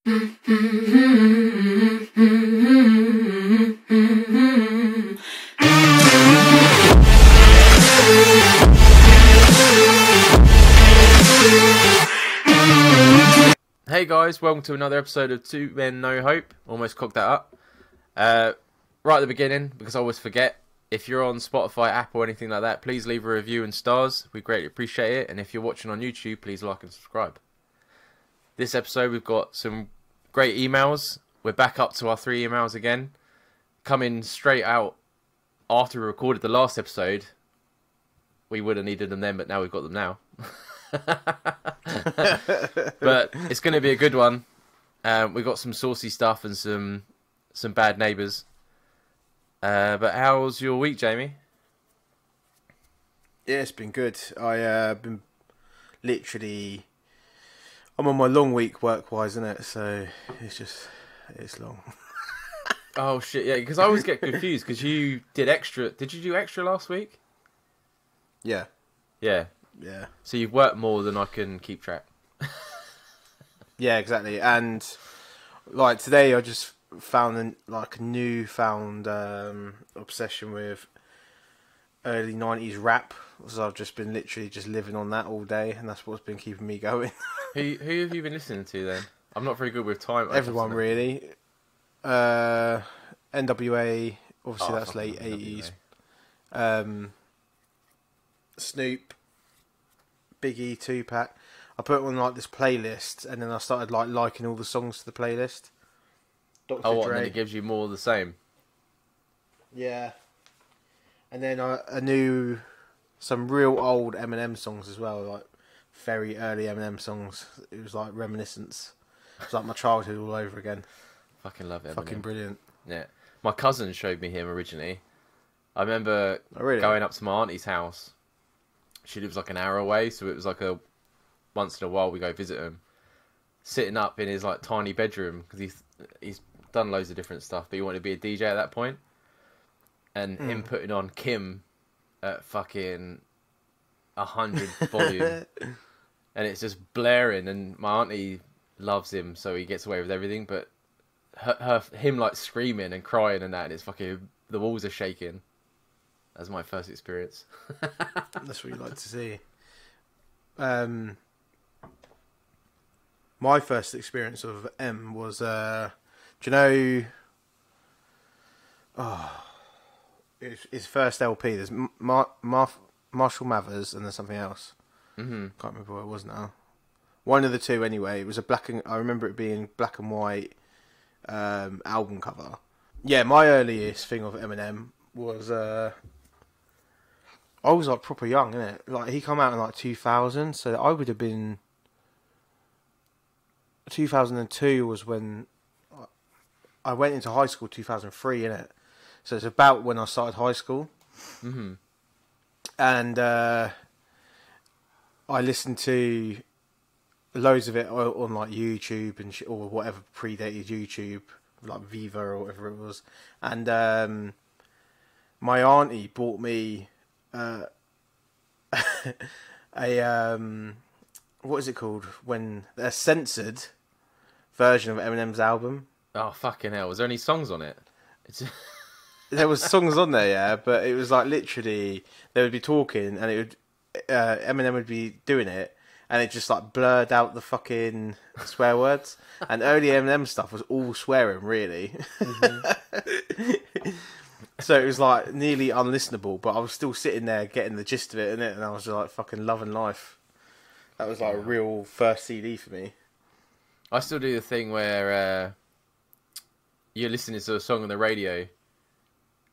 Hey guys, welcome to another episode of Two Men No Hope. Almost cocked that up. Right at the beginning, because I always forget, if you're on Spotify, Apple, or anything like that, please leave a review and stars. We greatly appreciate it. And if you're watching on YouTube, please like and subscribe. This episode, we've got some great emails. We're back up to our 3 emails again. Coming straight out after we recorded the last episode. We would have needed them then, but now we've got them now. But it's going to be a good one. We've got some saucy stuff and some bad neighbours. But how's your week, Jamie? Yeah, it's been good. I'm on my long week work-wise, isn't it? So it's long. Oh shit, yeah, because I always get confused because you did extra. Did you do extra last week? Yeah. Yeah. Yeah. So you've worked more than I can keep track. Yeah, exactly. And like today, I just found a newfound obsession with early 90s rap. So I've just been literally just living on that all day, and that's what's been keeping me going. Who have you been listening to then? I'm not very good with time. Everyone really. NWA, obviously that's late NWA. 80s. Snoop, Biggie, Tupac. I put on like this playlist, and then I started liking all the songs to the playlist. Dr. Oh, what? Dre. And then it gives you more of the same. Yeah. And then I knew some real old Eminem songs as well, like very early Eminem songs. It was like reminiscence. It was like my childhood all over again. Fucking love Eminem. Fucking brilliant. Yeah. My cousin showed me him originally. I remember really? going up to my auntie's house. She lives like an hour away, so it was like once in a while we go visit him. Sitting up in his like tiny bedroom because he's done loads of different stuff, but he wanted to be a DJ at that point. And him putting on Kim at fucking 100 volume, and it's just blaring. And my auntie loves him, so he gets away with everything. But him like screaming and crying and that, and it's fucking the walls are shaking. That's my first experience. That's what you like to see. My first experience of M was, do you know? His first LP. There's Marshall Mathers and there's something else. Mm-hmm. Can't remember what it was now. One of the two anyway. It was I remember it being black and white album cover. Yeah, my earliest thing of Eminem was I was like proper young, innit? Like he come out in like 2000, so I would have been 2002 was when I went into high school. 2003, innit? So it's about when I started high school. Mm-hmm. And I listened to loads of it on like YouTube and or whatever predated YouTube, like Viva or whatever it was. And my auntie bought me a what is it called when a censored version of Eminem's album. Oh fucking hell! Was there any songs on it? There was songs on there, yeah, but it was like literally they would be talking and it would Eminem would be doing it and it just like blurred out the fucking swear words. And early Eminem stuff was all swearing, really. Mm-hmm. So it was like nearly unlistenable, but I was still sitting there getting the gist of it, innit? And I was just like fucking loving life. That was like a real first CD for me. I still do the thing where you're listening to a song on the radio,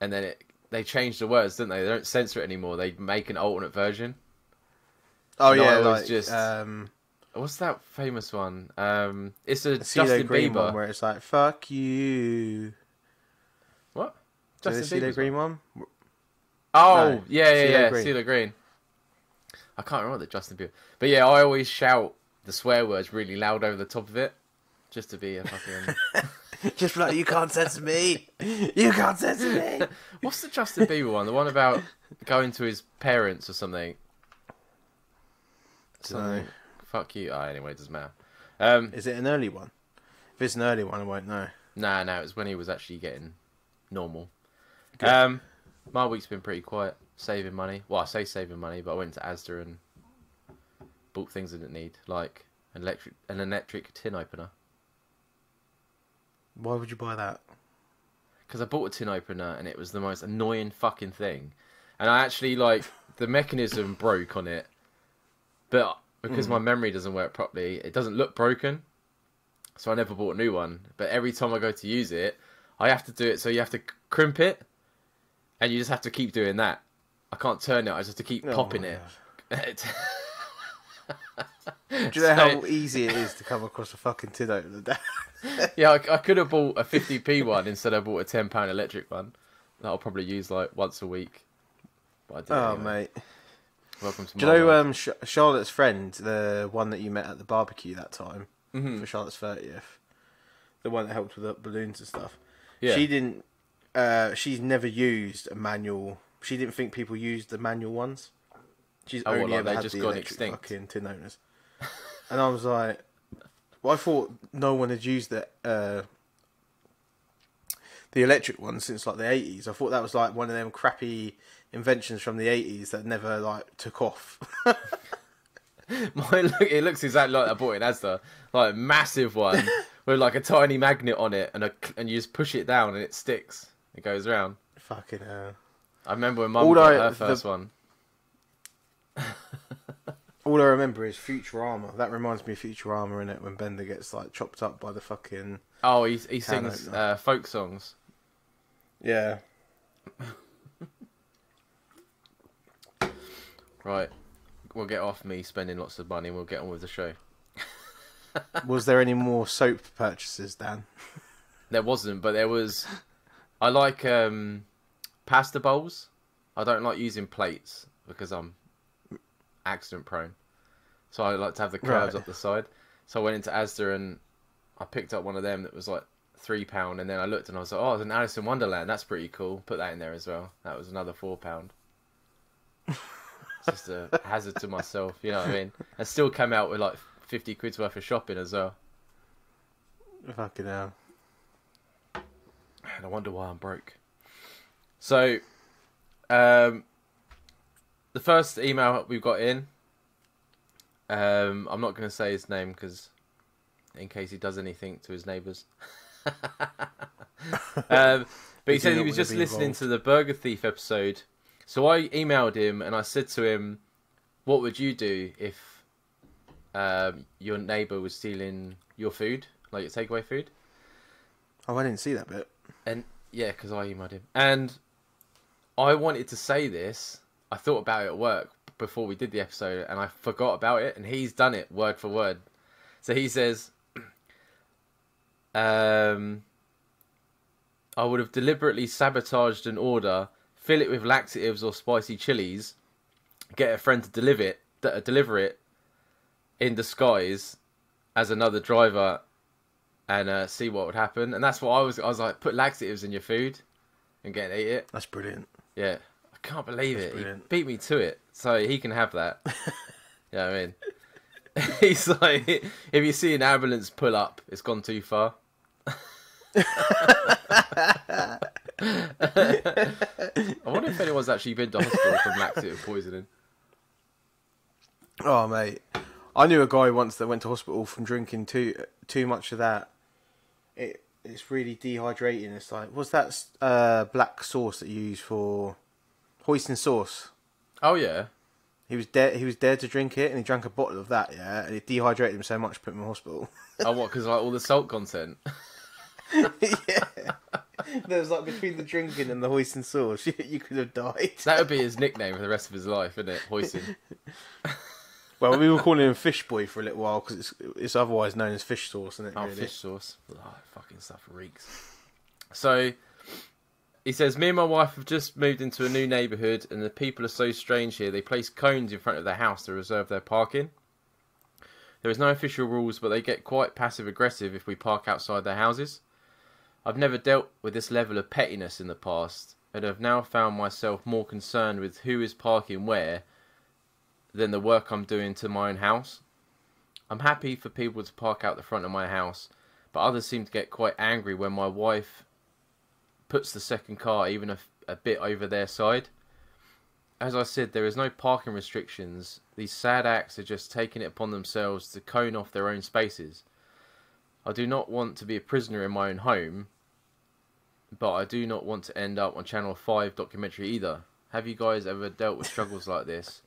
and then they change the words, don't they? They don't censor it anymore. They make an alternate version. Oh and yeah, like just what's that famous one? It's a CeeLo Justin Green Bieber one where it's like "fuck you." What? Justin CeeLo Green one? Oh No, yeah, CeeLo Green. CeeLo Green. I can't remember the Justin Bieber, but yeah, I always shout the swear words really loud over the top of it, just to be a fucking. Just like, you can't censor me. You can't censor me. What's the Justin Bieber one? The one about going to his parents or something. Something. Fuck you. Oh, anyway, it doesn't matter. Is it an early one? If it's an early one, I won't know. Nah, no, it was when he was actually getting normal. Good. My week's been pretty quiet, saving money. Well, I say saving money, but I went to Asda and bought things I didn't need, like an electric tin opener. Why would you buy that? Because I bought a tin opener and it was the most annoying fucking thing. And I actually, like, the mechanism broke on it. But because my memory doesn't work properly, it doesn't look broken. So I never bought a new one. But every time I go to use it, I have to do it. So you have to crimp it. And you just have to keep doing that. I can't turn it. I just have to keep popping it. Do you know how easy it is to come across a fucking tin opener? Yeah, I could have bought a 50p one instead of bought a £10 electric one. That I'll probably use like once a week. But I did anyway. Mate. Welcome to Do you know Charlotte's friend, the one that you met at the barbecue that time for Charlotte's 30th? The one that helped with the balloons and stuff. Yeah. She didn't. She's never used a manual. She didn't think people used the manual ones. She's only ever had the electric fucking tin openers. And I was like, well, I thought no one had used the electric one since like the 80s. I thought that was like one of them crappy inventions from the 80s that never like took off. It looks exactly like I bought in Asda, like a massive one with like a tiny magnet on it, and you just push it down and it sticks. It goes around. Fucking hell. I remember when Mum got her first one. All I remember is Futurama. That reminds me of Futurama, innit? When Bender gets like chopped up by the fucking... Oh, he sings folk songs. Yeah. Right. We'll get off me spending lots of money and we'll get on with the show. Was there any more soap purchases, Dan? There wasn't, but there was... I like pasta bowls. I don't like using plates because I'm accident prone. So I like to have the curves up the side. So I went into Asda and I picked up one of them that was like £3, and then I looked and I was like, oh, it's an Alice in Wonderland. That's pretty cool. Put that in there as well. That was another £4. It's just a hazard to myself, you know what I mean? And still came out with like 50 quid's worth of shopping as well. Fucking hell. And I wonder why I'm broke. So, the first email we've got in, I'm not going to say his name because in case he does anything to his neighbours. But he said he was just listening to the Burger Thief episode. So I emailed him and I said to him, what would you do if your neighbour was stealing your food, like your takeaway food? Oh, I didn't see that bit. And yeah, because I emailed him. And I wanted to say this. I thought about it at work before we did the episode and I forgot about it, and he's done it word for word. So he says, I would have deliberately sabotaged an order, fill it with laxatives or spicy chilies, get a friend to deliver it in disguise as another driver, and see what would happen. And that's what I was like, put laxatives in your food and get and eat it. That's brilliant. Yeah. I can't believe it. Brilliant. He beat me to it, so he can have that. Yeah, I mean, he's like, if you see an ambulance pull up, it's gone too far. I wonder if anyone's actually been to hospital from laxative poisoning. Oh, mate. I knew a guy once that went to hospital from drinking too much of that. It's really dehydrating. It's like, what's that black sauce that you use for hoisin sauce? Oh yeah. He was dared to drink it, and he drank a bottle of that, yeah, and it dehydrated him so much, put him in hospital. Oh, what? Because like all the salt content. Yeah. There was like between the drinking and the hoisin sauce, you could have died. That would be his nickname for the rest of his life, wouldn't it? Hoisin. Well, we were calling him Fish Boy for a little while because it's otherwise known as fish sauce, isn't it? Oh, really? fish sauce. Oh, fucking stuff reeks. So, he says, me and my wife have just moved into a new neighbourhood and the people are so strange here. They place cones in front of their house to reserve their parking. There is no official rules, but they get quite passive-aggressive if we park outside their houses. I've never dealt with this level of pettiness in the past and have now found myself more concerned with who is parking where than the work I'm doing to my own house. I'm happy for people to park out the front of my house, but others seem to get quite angry when my wife puts the second car even a bit over their side. As I said, there is no parking restrictions. These sad acts are just taking it upon themselves to cone off their own spaces. I do not want to be a prisoner in my own home, but I do not want to end up on Channel 5 documentary either. Have you guys ever dealt with struggles like this?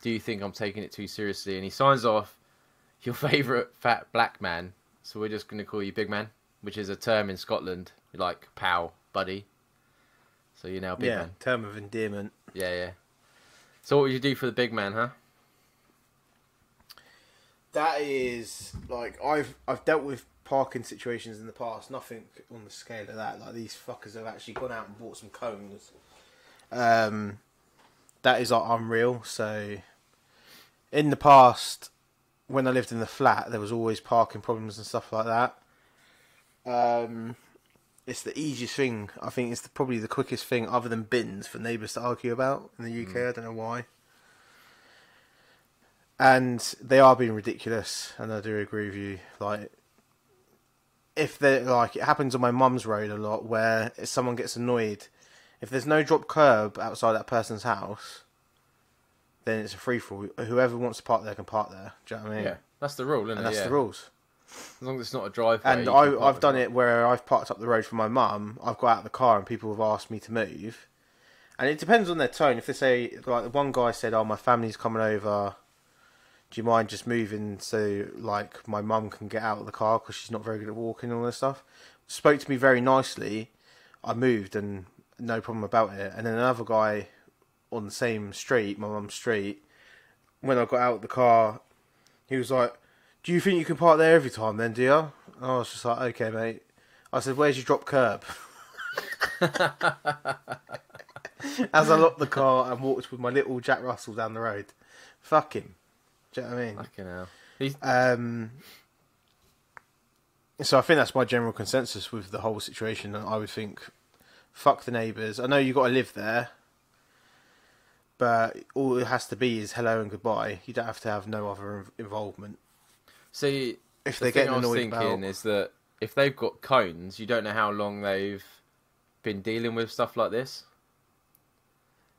Do you think I'm taking it too seriously? And he signs off, your favourite fat black man. So we're just going to call you Big Man, which is a term in Scotland, like pal, buddy. So you're now Big Man. Yeah, term of endearment. Yeah, yeah. So what would you do for the big man, huh? That is like I've dealt with parking situations in the past. Nothing on the scale of that. Like these fuckers have actually gone out and bought some cones. That is like unreal. So in the past, when I lived in the flat, there was always parking problems and stuff like that. It's the easiest thing. I think it's probably the quickest thing, other than bins, for neighbours to argue about in the UK. I don't know why. And they are being ridiculous, and I do agree with you. Like, if they like, it happens on my mum's road a lot, where if someone gets annoyed, if there's no drop curb outside that person's house, then it's a free for all. Whoever wants to park there can park there. Do you know what I mean? Yeah, that's the rule, isn't it? That's the rules. As long as it's not a driveway. And I've done it where I've parked up the road for my mum. I've got out of the car and people have asked me to move. And it depends on their tone. If they say, like, one guy said, "Oh, my family's coming over. Do you mind just moving so, like, my mum can get out of the car because she's not very good at walking and all this stuff?" Spoke to me very nicely. I moved and no problem about it. And then another guy on the same street, my mum's street, when I got out of the car, he was like, "Do you think you can park there every time then, do you?" And I was just like, "Okay, mate." I said, "Where's your drop curb?" As I locked the car and walked with my little Jack Russell down the road. Fuck him. Do you know what I mean? Fucking hell. So I think that's my general consensus with the whole situation. I would think, fuck the neighbours. I know you got to live there, but all it has to be is hello and goodbye. You don't have to have no other involvement. See, if they get annoyed about is that if they've got cones, you don't know how long they've been dealing with stuff like this.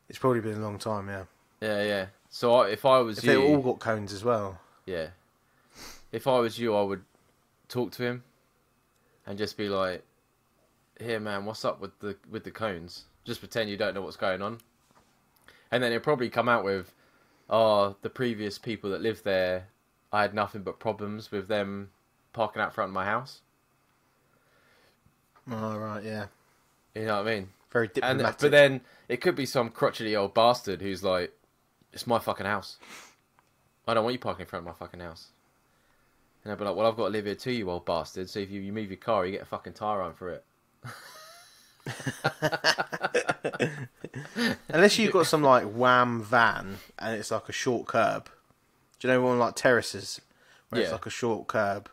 It's probably been a long time, yeah. Yeah, yeah. So if I was you, they all got cones as well. Yeah. If I was you, I would talk to him and just be like, "Here, man, what's up with the cones?" Just pretend you don't know what's going on, and then he'll probably come out with, "Oh, the previous people that lived there, I had nothing but problems with them parking out front of my house." Oh, right, yeah. You know what I mean? Very diplomatic. But then it could be some crotchety old bastard who's like, "It's my fucking house. I don't want you parking in front of my fucking house." And I'll be like, "Well, I've got to live here too, you old bastard. So if you move your car, you get a fucking tyre on for it." Unless you've got some like wham van and it's like a short curb. Do you know one like terraces where it's like a short curb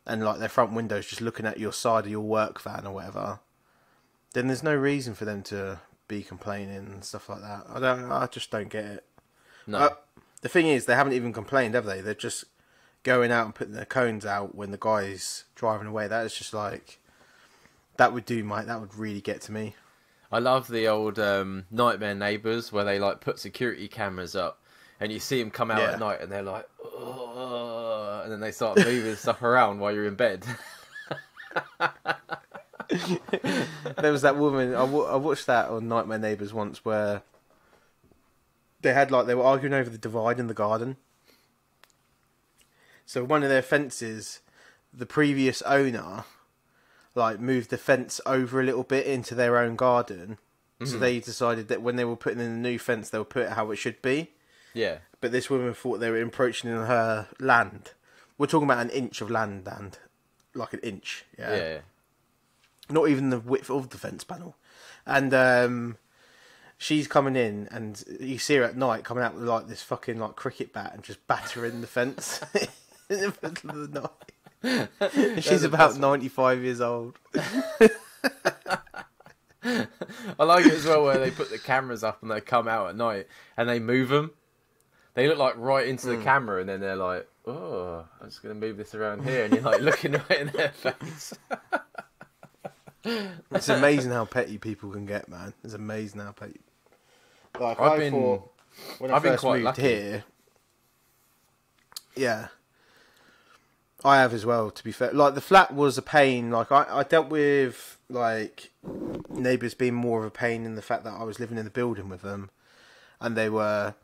and like their front window's just looking at your side of your work van or whatever? Then there's no reason for them to be complaining and stuff like that. I just don't get it. No. The thing is, they haven't even complained, have they? They're just going out and putting their cones out when the guy's driving away. That is just like, that would really get to me. I love the old Nightmare Neighbours where they like put security cameras up and you see them come out at night and they're like, "Oh," and then they start moving stuff around while you're in bed. There was that woman, I watched that on Nightmare Neighbours once, where they were arguing over the divide in the garden. So one of their fences, the previous owner like moved the fence over a little bit into their own garden. So they decided that when they were putting in the new fence, they would put it how it should be. Yeah. But this woman thought they were encroaching on her land. We're talking about an inch of land, like an inch. Yeah. Not even the width of the fence panel. And she's coming in, and you see her at night coming out with like this fucking like cricket bat and just battering the fence in the middle of the night. She's about 95 years old. I like it as well where they put the cameras up and they come out at night and they move them. They look like right into the camera and then they're like, oh, I'm just gonna move this around here, and you're like looking right in their face. It's amazing how petty people can get, man. It's amazing how petty. Like I've thought when I been first quite moved lucky. here. Yeah, I have as well. To be fair, like the flat was a pain. Like I dealt with like neighbours being more of a pain in the fact that I was living in the building with them, and they were.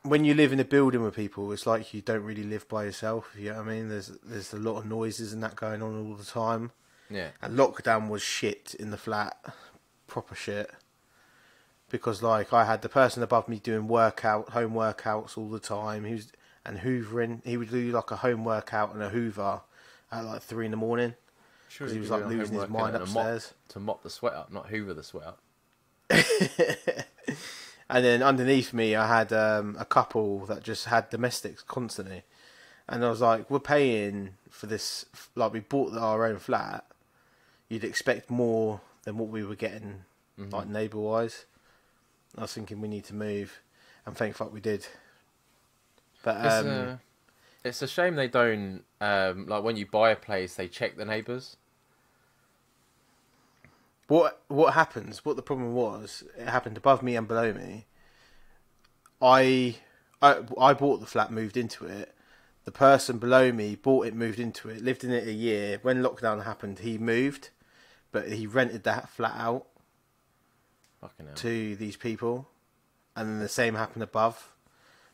When you live in a building with people, it's like you don't really live by yourself. You know what I mean? There's a lot of noises and that going on all the time. Yeah. And lockdown was shit in the flat, proper shit. Because like I had the person above me doing home workouts all the time. And hoovering. He would do like a home workout and a hoover at like 3 a.m. Sure, Because he was like losing his mind upstairs. To mop the sweat up, not hoover the sweat up. And then underneath me, I had a couple that just had domestics constantly. And I was like, we're paying for this, like we bought our own flat. You'd expect more than what we were getting, like neighbour-wise. I was thinking we need to move, and thank fuck we did. But it's a shame they don't, like when you buy a place, they check the neighbours. What happens? What the problem was? It happened above me and below me. I bought the flat, moved into it. The person below me bought it, moved into it, lived in it a year. When lockdown happened, he moved, but he rented that flat out to these people, and then the same happened above.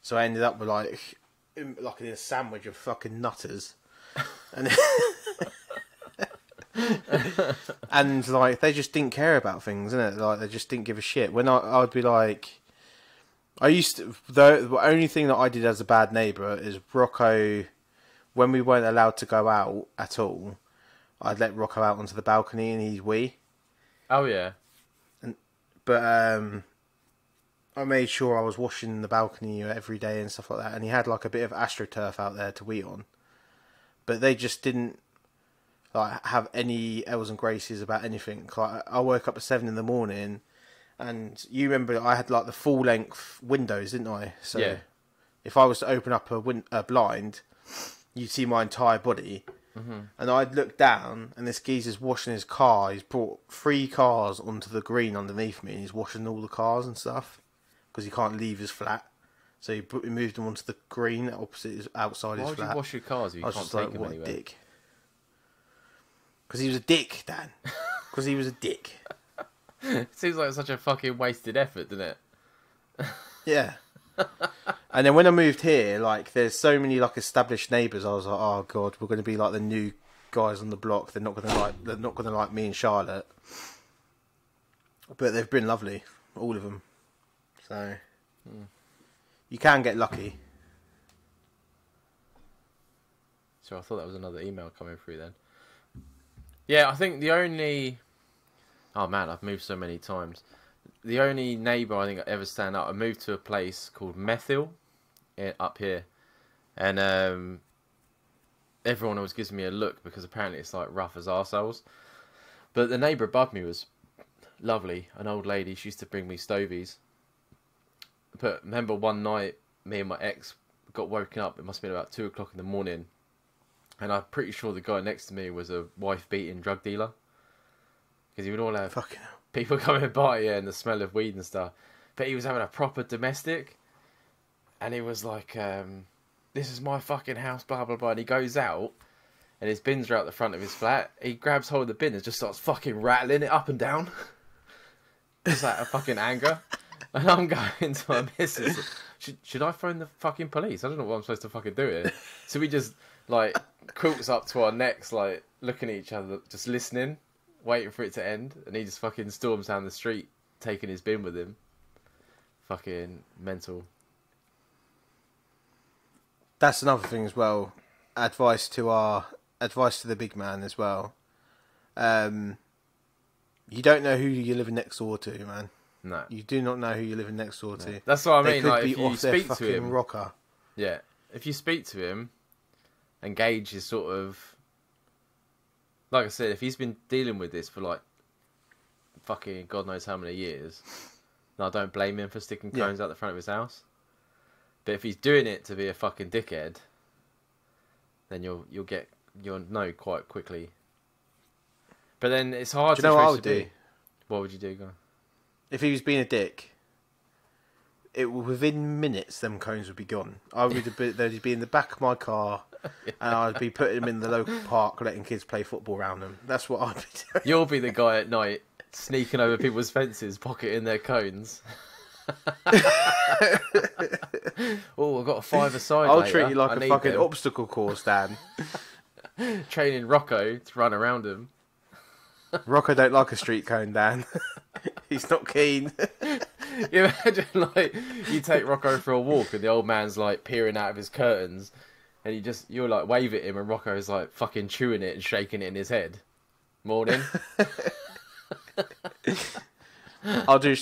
So I ended up with like in a sandwich of fucking nutters, and. And like they just didn't care about things, innit? Like they just didn't give a shit. When I'd be like, the only thing that I did as a bad neighbour is Rocco, when we weren't allowed to go out at all, I'd let Rocco out onto the balcony and he'd wee. Oh yeah. But I made sure I was washing the balcony every day and stuff like that, and he had like a bit of AstroTurf out there to wee on. But they just didn't like have any ells and graces about anything. Like I woke up at 7 a.m, and you remember I had like the full length windows, didn't I? So yeah. If I was to open up a blind, you'd see my entire body. And I'd look down, and this geezer's washing his car. He's brought 3 cars onto the green underneath me, and he's washing all the cars and stuff because he can't leave his flat. So he moved them onto the green outside his flat. Why would you wash your cars if you can't take them anywhere? Dick. Because he was a dick, Dan. Because he was a dick. It seems like such a fucking wasted effort, doesn't it? Yeah. And then when I moved here, like, there's so many like established neighbours. I was like, oh god, we're going to be like the new guys on the block. They're not going to like me and Charlotte. But they've been lovely, all of them. So you can get lucky. So I thought that was another email coming through then. Yeah, I think the only... Oh man, I've moved so many times. The only neighbour I think I ever stand out, I moved to a place called Methyl up here. And everyone always gives me a look because apparently it's like rough as arseholes. But the neighbour above me was lovely. An old lady, she used to bring me stovies. But remember one night, me and my ex got woken up. It must have been about 2 o'clock in the morning. And I'm pretty sure the guy next to me was a wife-beating drug dealer. Because he would all have people coming by, and the smell of weed and stuff. But he was having a proper domestic. And he was like, this is my fucking house, blah, blah, blah. And he goes out, and his bins are out the front of his flat. He grabs hold of the bin and just starts fucking rattling it up and down. Just like a fucking anger. And I'm going to my missus, should I phone the fucking police? I don't know what I'm supposed to fucking do here. So we just... like, quilts up to our necks, like, looking at each other, just listening, waiting for it to end, and he just fucking storms down the street, taking his bin with him. Fucking mental. That's another thing as well. Advice to the big man as well. You don't know who you're living next door to, man. No. You do not know who you're living next door to. That's what I mean, They could like, be if you off their speak to fucking him... rocker. Yeah. If you speak to him... and gauge his sort of... like I said, if he's been dealing with this for like fucking God knows how many years, then I don't blame him for sticking cones out the front of his house. But if he's doing it to be a fucking dickhead, then you'll know quite quickly. But then it's hard Do to you know what I trace would the do? beat. What would you do, guy? If he was being a dick, within minutes, them cones would be gone. They'd be in the back of my car, and I'd be putting them in the local park, letting kids play football around them. That's what I'd be doing. You'll be the guy at night sneaking over people's fences, pocketing their cones. Oh, I've got a five-a-side. I'll later. treat you like a fucking them. obstacle course, Dan. Training Rocco to run around him. Rocco don't like a street cone, Dan. He's not keen. You imagine, like, you take Rocco for a walk and the old man's, like, peering out of his curtains and you're like, wave at him and Rocco's, like, fucking chewing it and shaking it in his head. Morning. Do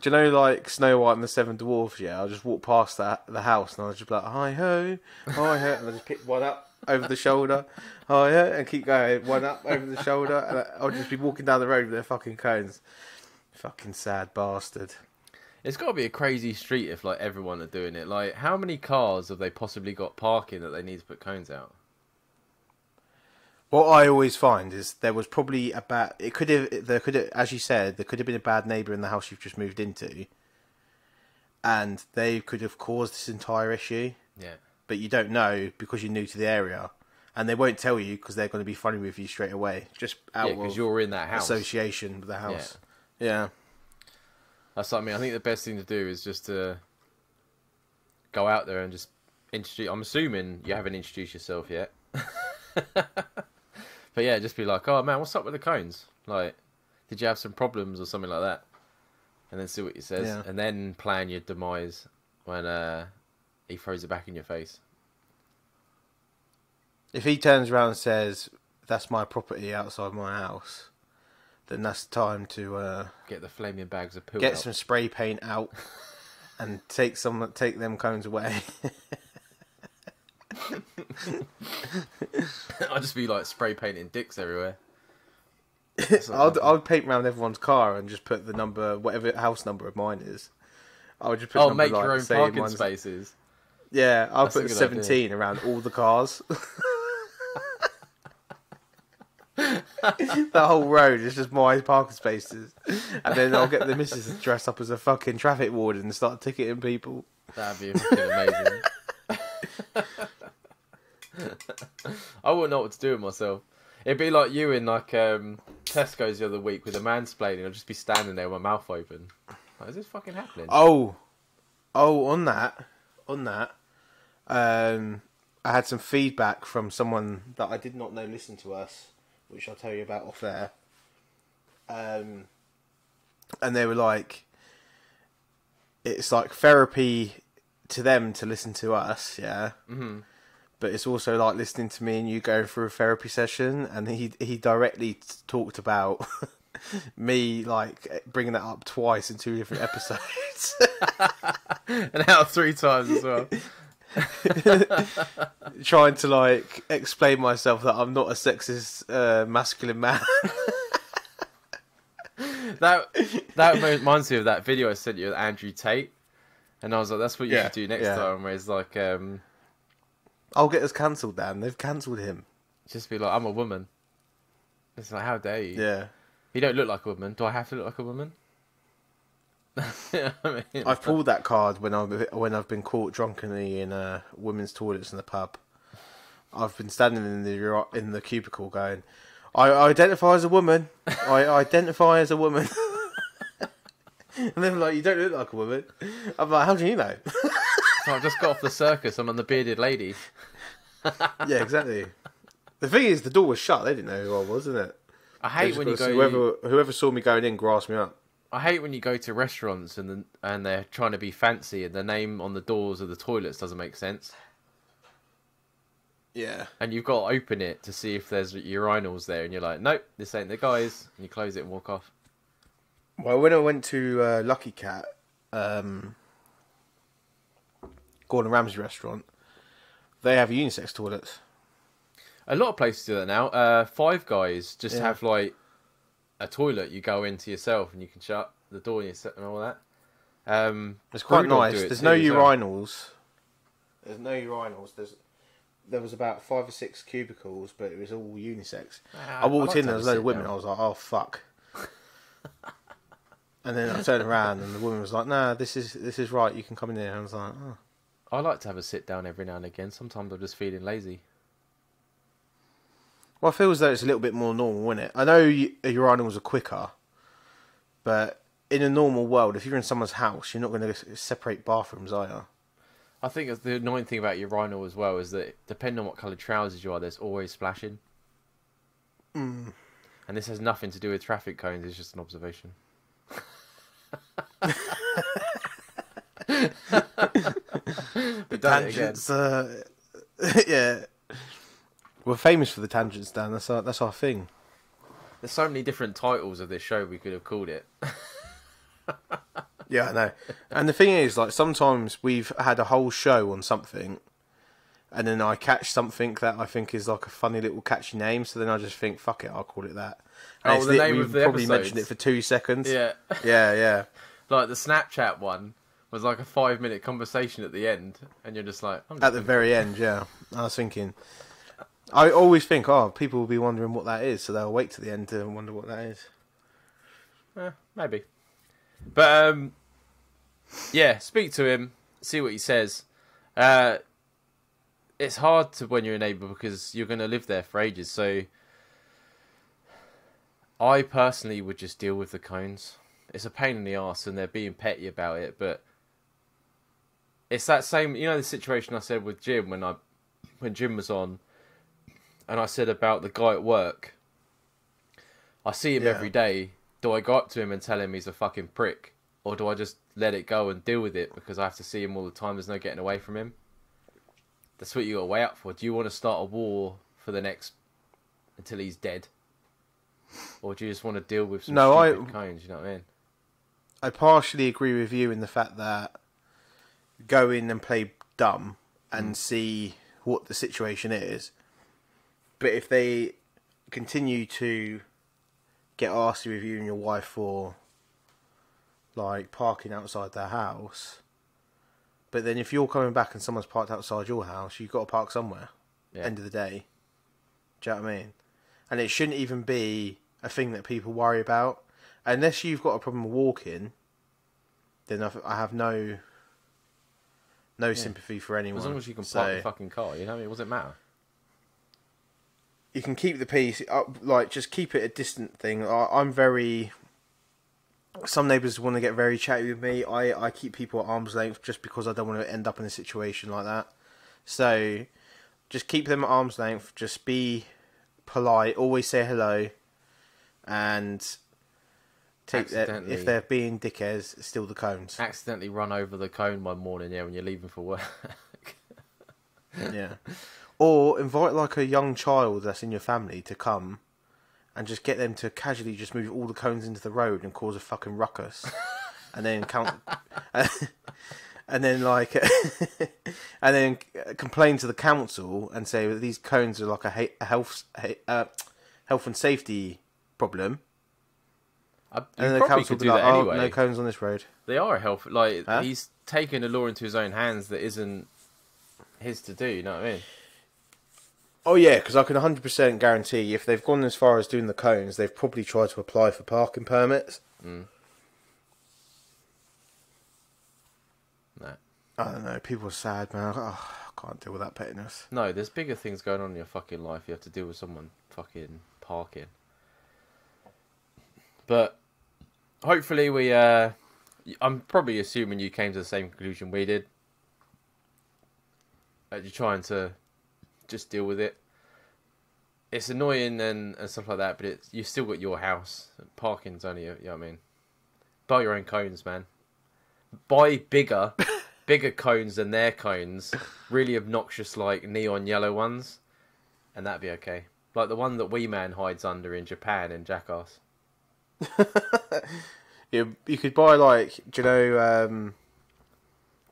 you know, like, Snow White and the Seven Dwarfs, yeah? I'll just walk past the house and I'll just be like, hi-ho, hi-ho, and I'll just pick one up over the shoulder, hi-ho, and keep going, one up over the shoulder, and I'll just be walking down the road with their fucking cones. Fucking sad bastard. It's got to be a crazy street if, like, everyone are doing it. Like, how many cars have they possibly got parking that they need to put cones out? What I always find is there was probably as you said, there could have been a bad neighbour in the house you've just moved into, and they could have caused this entire issue. Yeah. But you don't know because you're new to the area, and they won't tell you because they're going to be funny with you straight away, just out because you're in that house. Association with the house. Yeah. That's what I mean. I think the best thing to do is just to go out there and just introduce. I'm assuming you haven't introduced yourself yet. But yeah, just be like, oh man, what's up with the cones? Like, did you have some problems or something like that? And then see what he says. Yeah. And then plan your demise when he throws it back in your face. If he turns around and says, that's my property outside my house, then that's time to get the flaming bags of poo get out. some spray paint out and take them cones away. I'll just be like spray painting dicks everywhere. I'll paint around everyone's car and just put the number, whatever house number of mine is. I'll just put make your own parking spaces. Yeah, I'll That's a put good 17 idea. around all the cars. The whole road is just my parking spaces, and then I'll get the missus to dress up as a fucking traffic warden and start ticketing people. That'd be fucking amazing. I wouldn't know what to do with myself. It'd be like you in like Tesco's the other week with a mansplaining. I'd just be standing there with my mouth open. Like, is this fucking happening? Oh, on that, I had some feedback from someone that I did not know listened to us, which I'll tell you about off air. And they were like, it's like therapy to them to listen to us, yeah. Mm-hmm. But it's also like listening to me and you going through a therapy session. And he directly talked about me like bringing that up twice in 2 different episodes. And out 3 times as well. Trying to like explain myself that I'm not a sexist masculine man. that reminds me of that video I sent you with Andrew Tate, and I was like, that's what you should do next time, where it's like I'll get us cancelled, Dan. They've cancelled him. just be like, I'm a woman. It's like, how dare you? Yeah. You don't look like a woman. Do I have to look like a woman? I mean, I've pulled that card when I've been caught drunkenly in women's toilets in the pub. I've been standing in the cubicle going, I identify as a woman. I identify as a woman. And they're like, you don't look like a woman. I'm like, how do you know? So I've just got off the circus. I'm on the bearded lady. Yeah, exactly. The thing is, the door was shut. They didn't know who I was, isn't it? I hate when you go. Whoever saw me going in grasped me up. I hate when you go to restaurants and they're trying to be fancy and the name on the doors of the toilets doesn't make sense. Yeah. And you've got to open it to see if there's urinals there, and you're like, nope, this ain't the guys. And you close it and walk off. Well, when I went to Lucky Cat, Gordon Ramsay restaurant, they have unisex toilets. A lot of places do that now. Five Guys just have like a toilet you go into yourself and you can shut the door and all that. It's quite Brewdog nice. do it There's too, no as well. urinals. There's no urinals. There was about 5 or 6 cubicles, but it was all unisex. I walked in, there was a load of women. I was like, oh fuck. And then I turned around, and the woman was like, "Nah, this is right. You can come in here." And I was like, "Oh." I like to have a sit down every now and again. Sometimes I'm just feeling lazy. Well, I feel as though it's a little bit more normal, isn't it? I know urinals are quicker, but in a normal world, if you're in someone's house, you're not going to separate bathrooms, are you? I think the annoying thing about urinal as well is that depending on what colour trousers you are, there's always splashing. Mm. And this has nothing to do with traffic cones. It's just an observation. The tangents, yeah. We're famous for the tangents, Dan. That's our thing. There's so many different titles of this show we could have called it. Yeah, I know. And the thing is, like, sometimes we've had a whole show on something, and then I catch something that I think is like a funny little catchy name, so then I just think, fuck it, I'll call it that. And the name of the probably episodes. mentioned it for 2 seconds. Yeah. Yeah. Like the Snapchat one was like a 5-minute conversation at the end, and you're just like... At the very end, yeah. I was thinking... I always think, people will be wondering what that is, so they'll wait to the end to wonder what that is. Maybe. But, yeah, speak to him, see what he says. It's hard to when you're a neighbour because you're going to live there for ages, so... I personally would just deal with the cones. It's a pain in the arse and they're being petty about it, but... It's that same... You know the situation I said with Jim when Jim was on... And I said about the guy at work, I see him every day. Do I go up to him and tell him he's a fucking prick? Or do I just let it go and deal with it because I have to see him all the time? There's no getting away from him. That's what you got to weigh up for. Do you want to start a war for the next... until he's dead? Or do you just want to deal with some stupid cones, you know what I mean? I partially agree with you in the fact that go in and play dumb and see what the situation is. But if they continue to get arsy with you and your wife for, like, parking outside their house, but then if you're coming back and someone's parked outside your house, you've got to park somewhere. Yeah. End of the day. Do you know what I mean? And it shouldn't even be a thing that people worry about. Unless you've got a problem walking, then I have no sympathy for anyone. As long as you can park the fucking car, you know what I mean? What does it matter? You can keep the peace, like, just keep it a distant thing. I'm very... Some neighbours want to get very chatty with me. I keep people at arm's length just because I don't want to end up in a situation like that. So, just keep them at arm's length. Just be polite. Always say hello. And if they're being dickheads, steal the cones. Accidentally run over the cone one morning, when you're leaving for work. Yeah. Or invite, like, a young child that's in your family to come and just get them to casually just move all the cones into the road and cause a fucking ruckus. And then and then, like, and then complain to the council and say that these cones are like a health and safety problem. And then the council will be like, anyway. No cones on this road. They are a health... Like, he's taken the law into his own hands that isn't his to do, you know what I mean? Oh yeah, because I can 100% guarantee if they've gone as far as doing the cones, they've probably tried to apply for parking permits. No. I don't know, people are sad, man. I can't deal with that pettiness. No, there's bigger things going on in your fucking life. You have to deal with someone fucking parking. But hopefully I'm probably assuming you came to the same conclusion we did. You're trying to just deal with it. It's annoying and stuff like that, but you've still got your house. Parking's only, you know what I mean? Buy your own cones, man. Buy bigger cones than their cones. Really obnoxious, like, neon yellow ones. And that'd be okay. Like the one that Wee Man hides under in Japan in Jackass. You could buy, like, do you know,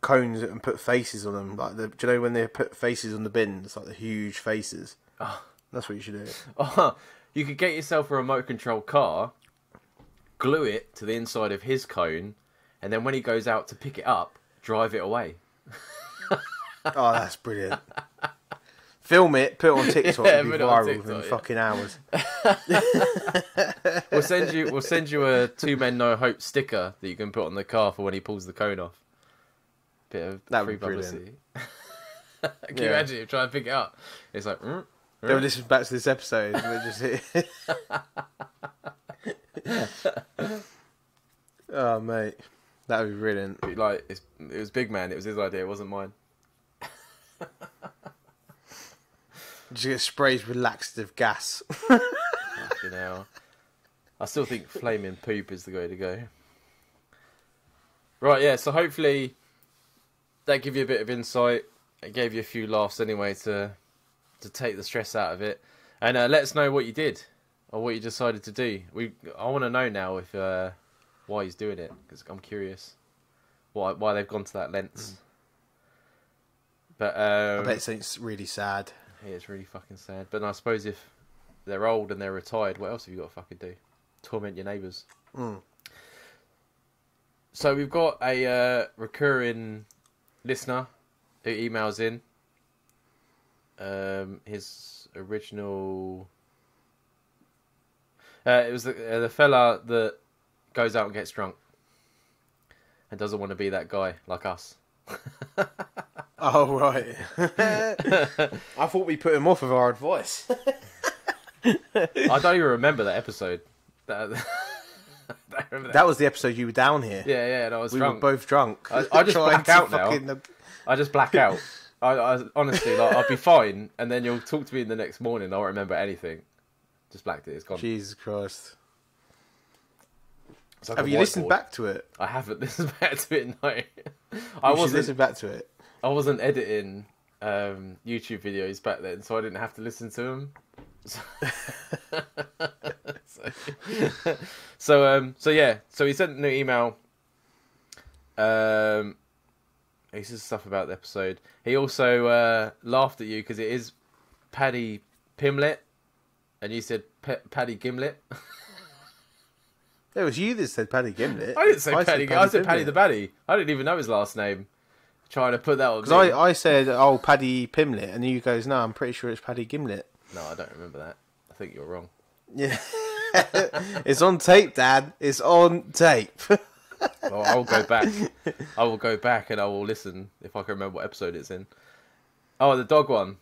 cones and put faces on them. Like, do you know when they put faces on the bins, like the huge faces? Oh. That's what you should do. Oh, you could get yourself a remote control car, glue it to the inside of his cone, and then when he goes out to pick it up, drive it away. Oh, that's brilliant. Film it, put it on TikTok, Yeah, it'll be put it on viral TikTok, within yeah. fucking hours. We'll send you a Two Men No Hope sticker that you can put on the car for when he pulls the cone off. Bit of That free would be brilliant. publicity. Can you imagine if trying to pick it up? It's like, They'll listen back to this episode and we'll just hit. Oh, mate. That would be brilliant. like it was big man. It was his idea. It wasn't mine. Just get sprays with laxative gas. Fucking hell. I still think flaming poop is the way to go. Right, yeah. So hopefully that gave you a bit of insight. It gave you a few laughs anyway to take the stress out of it. And let us know what you did or what you decided to do. I want to know now if why he's doing it, because I'm curious why they've gone to that lengths. But I bet it's really sad. yeah, it's really fucking sad. But I suppose if they're old and they're retired, what else have you got to fucking do? Torment your neighbours. So we've got a recurring listener who emails in. His original... it was the fella that goes out and gets drunk and doesn't want to be that guy like us. Oh, right. I thought we put him off of our advice. I don't even remember that episode. That was the episode you were down here. Yeah, and I was We drunk. were both drunk. I just Trying black to out now. fucking- I just black out. I honestly, like, I'll be fine, and then you'll talk to me the next morning. I won't remember anything. Just blacked it. It's gone. Jesus Christ. It's like Have a you listened whiteboard. back to it? I haven't listened back to it. No, You should listen back to it. I wasn't editing YouTube videos back then, so I didn't have to listen to them. So yeah. So he sent a new email. He says stuff about the episode. He also laughed at you because it is Paddy Pimlet, and you said Paddy Gimlet. It was you that said Paddy Gimlet. I didn't say Paddy. I said Paddy Pimlet. the Baddie. I didn't even know his last name. Trying to put that on. Because I said, oh, Paddy Pimlet, and you goes, no, I'm pretty sure it's Paddy Gimlet. No, I don't remember that. I think you're wrong. Yeah. It's on tape, Dad. It's on tape. Well, I will go back. I will go back and I will listen if I can remember what episode it's in. Oh, the dog one.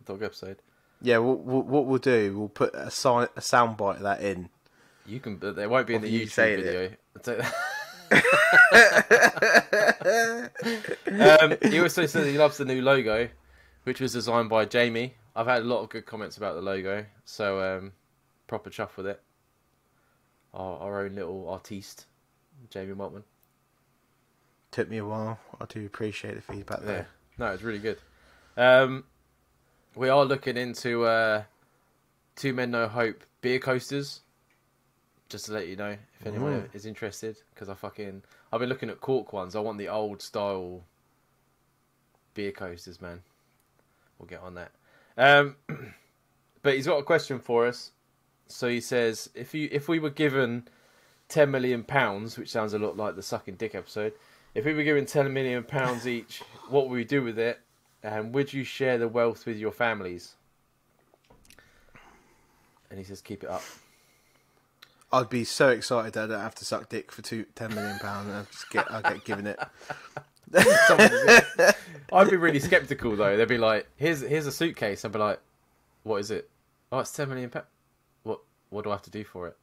Dog episode. Yeah, what we'll do, we'll put a sound bite of that in. You can, but they won't be in the Of you YouTube saying video. He also said he loves the new logo, which was designed by Jamie. I've had a lot of good comments about the logo, so proper chuff with it. Our own little artiste, Jamie Mottman. Took me a while. I do appreciate the feedback Yeah, there. no, it's really good. We are looking into Two Men No Hope beer coasters. Just to let you know if anyone is interested, because I've been looking at cork ones. I want the old style beer coasters, man. We'll get on that. But he's got a question for us. So he says, if we were given £10 million, which sounds a lot like the sucking dick episode, if we were given £10 million each, what would we do with it? And would you share the wealth with your families? And he says, keep it up. I'd be so excited that I don't have to suck dick for £10 million, and I get given it. I'd be really skeptical though. They'd be like, "Here's a suitcase." I'd be like, "What is it?" "Oh, it's £10 million. What do I have to do for it?"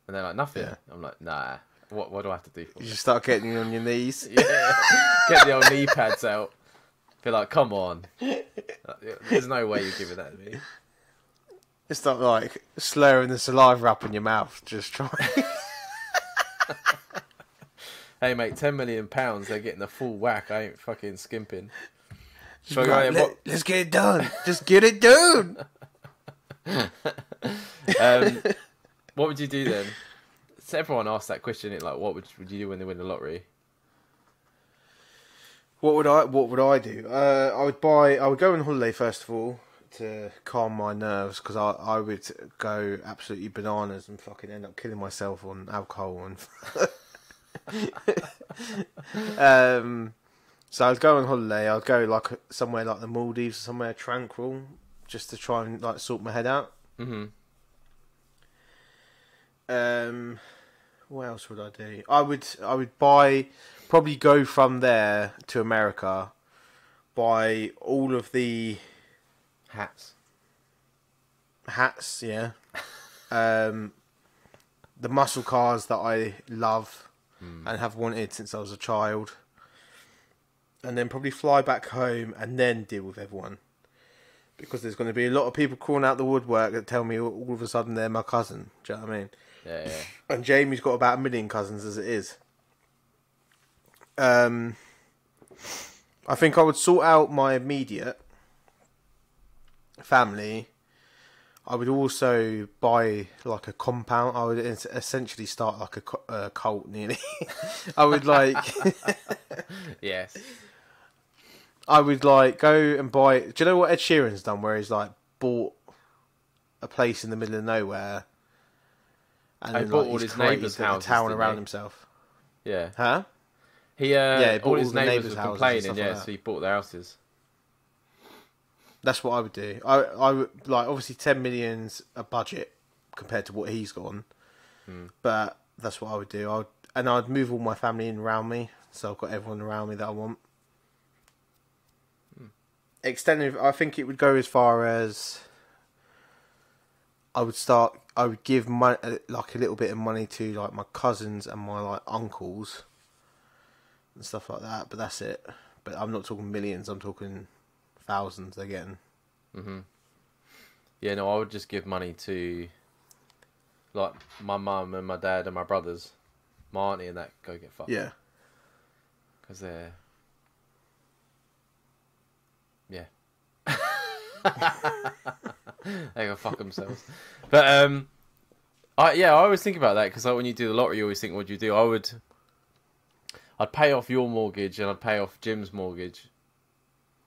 And they're like, "Nothing." Yeah. I'm like, "Nah. What do I have to do for You it?" just start getting on your knees. Yeah. Get the old knee pads out. Be like, "Come on. There's no way you're giving that to me." It's not like slurring the saliva up in your mouth. Just try. Hey mate, £10 million. They're getting the full whack. I ain't fucking skimping. So, Right, let's get it done. Just get it done. what would you do then? So everyone asks that question. Like, what would you do when they win the lottery? What would I do? I would go on holiday first of all to calm my nerves, because I would go absolutely bananas and fucking end up killing myself on alcohol and So I'd go on holiday. I'd go like somewhere like the Maldives, somewhere tranquil, just to try and like sort my head out. Mm-hmm. What else would I do? I would probably go from there to America, buy all of the Hats. Yeah. The muscle cars that I love and have wanted since I was a child. And then probably fly back home and then deal with everyone. Because there's going to be a lot of people crawling out the woodwork that tell me all of a sudden they're my cousin. Do you know what I mean? Yeah, yeah. And Jamie's got about 1 million cousins as it is. I think I would sort out my immediate family. I would also buy like a compound. I would essentially start like a cult nearly. I would like... Yes. I would like go and buy... Do you know what Ed Sheeran's done where he's like bought a place in the middle of nowhere and then, bought like, all his neighbours' houses, a town didn't around he? himself? Yeah. Huh? He he all bought his all the neighbours neighbours' were houses and complaining, stuff yeah, like that. so he bought their houses. That's what I would do. I would like, obviously 10 million's a budget compared to what he's got on, but that's what I would do. I'd move all my family in around me, so I've got everyone around me that I want. Extended, I think it would go as far as I would give money, like a little bit of money to like my cousins and my like uncles and stuff like that. But that's it. But I'm not talking millions. I'm talking thousands they're getting. Mm-hmm. Yeah, no, I would just give money to like my mum and my dad and my brothers, my auntie and that go get fucked. Yeah. Because they're... Yeah. They go fuck themselves. But I always think about that because like when you do the lottery, you always think, what do you do? I'd pay off your mortgage and I'd pay off Jim's mortgage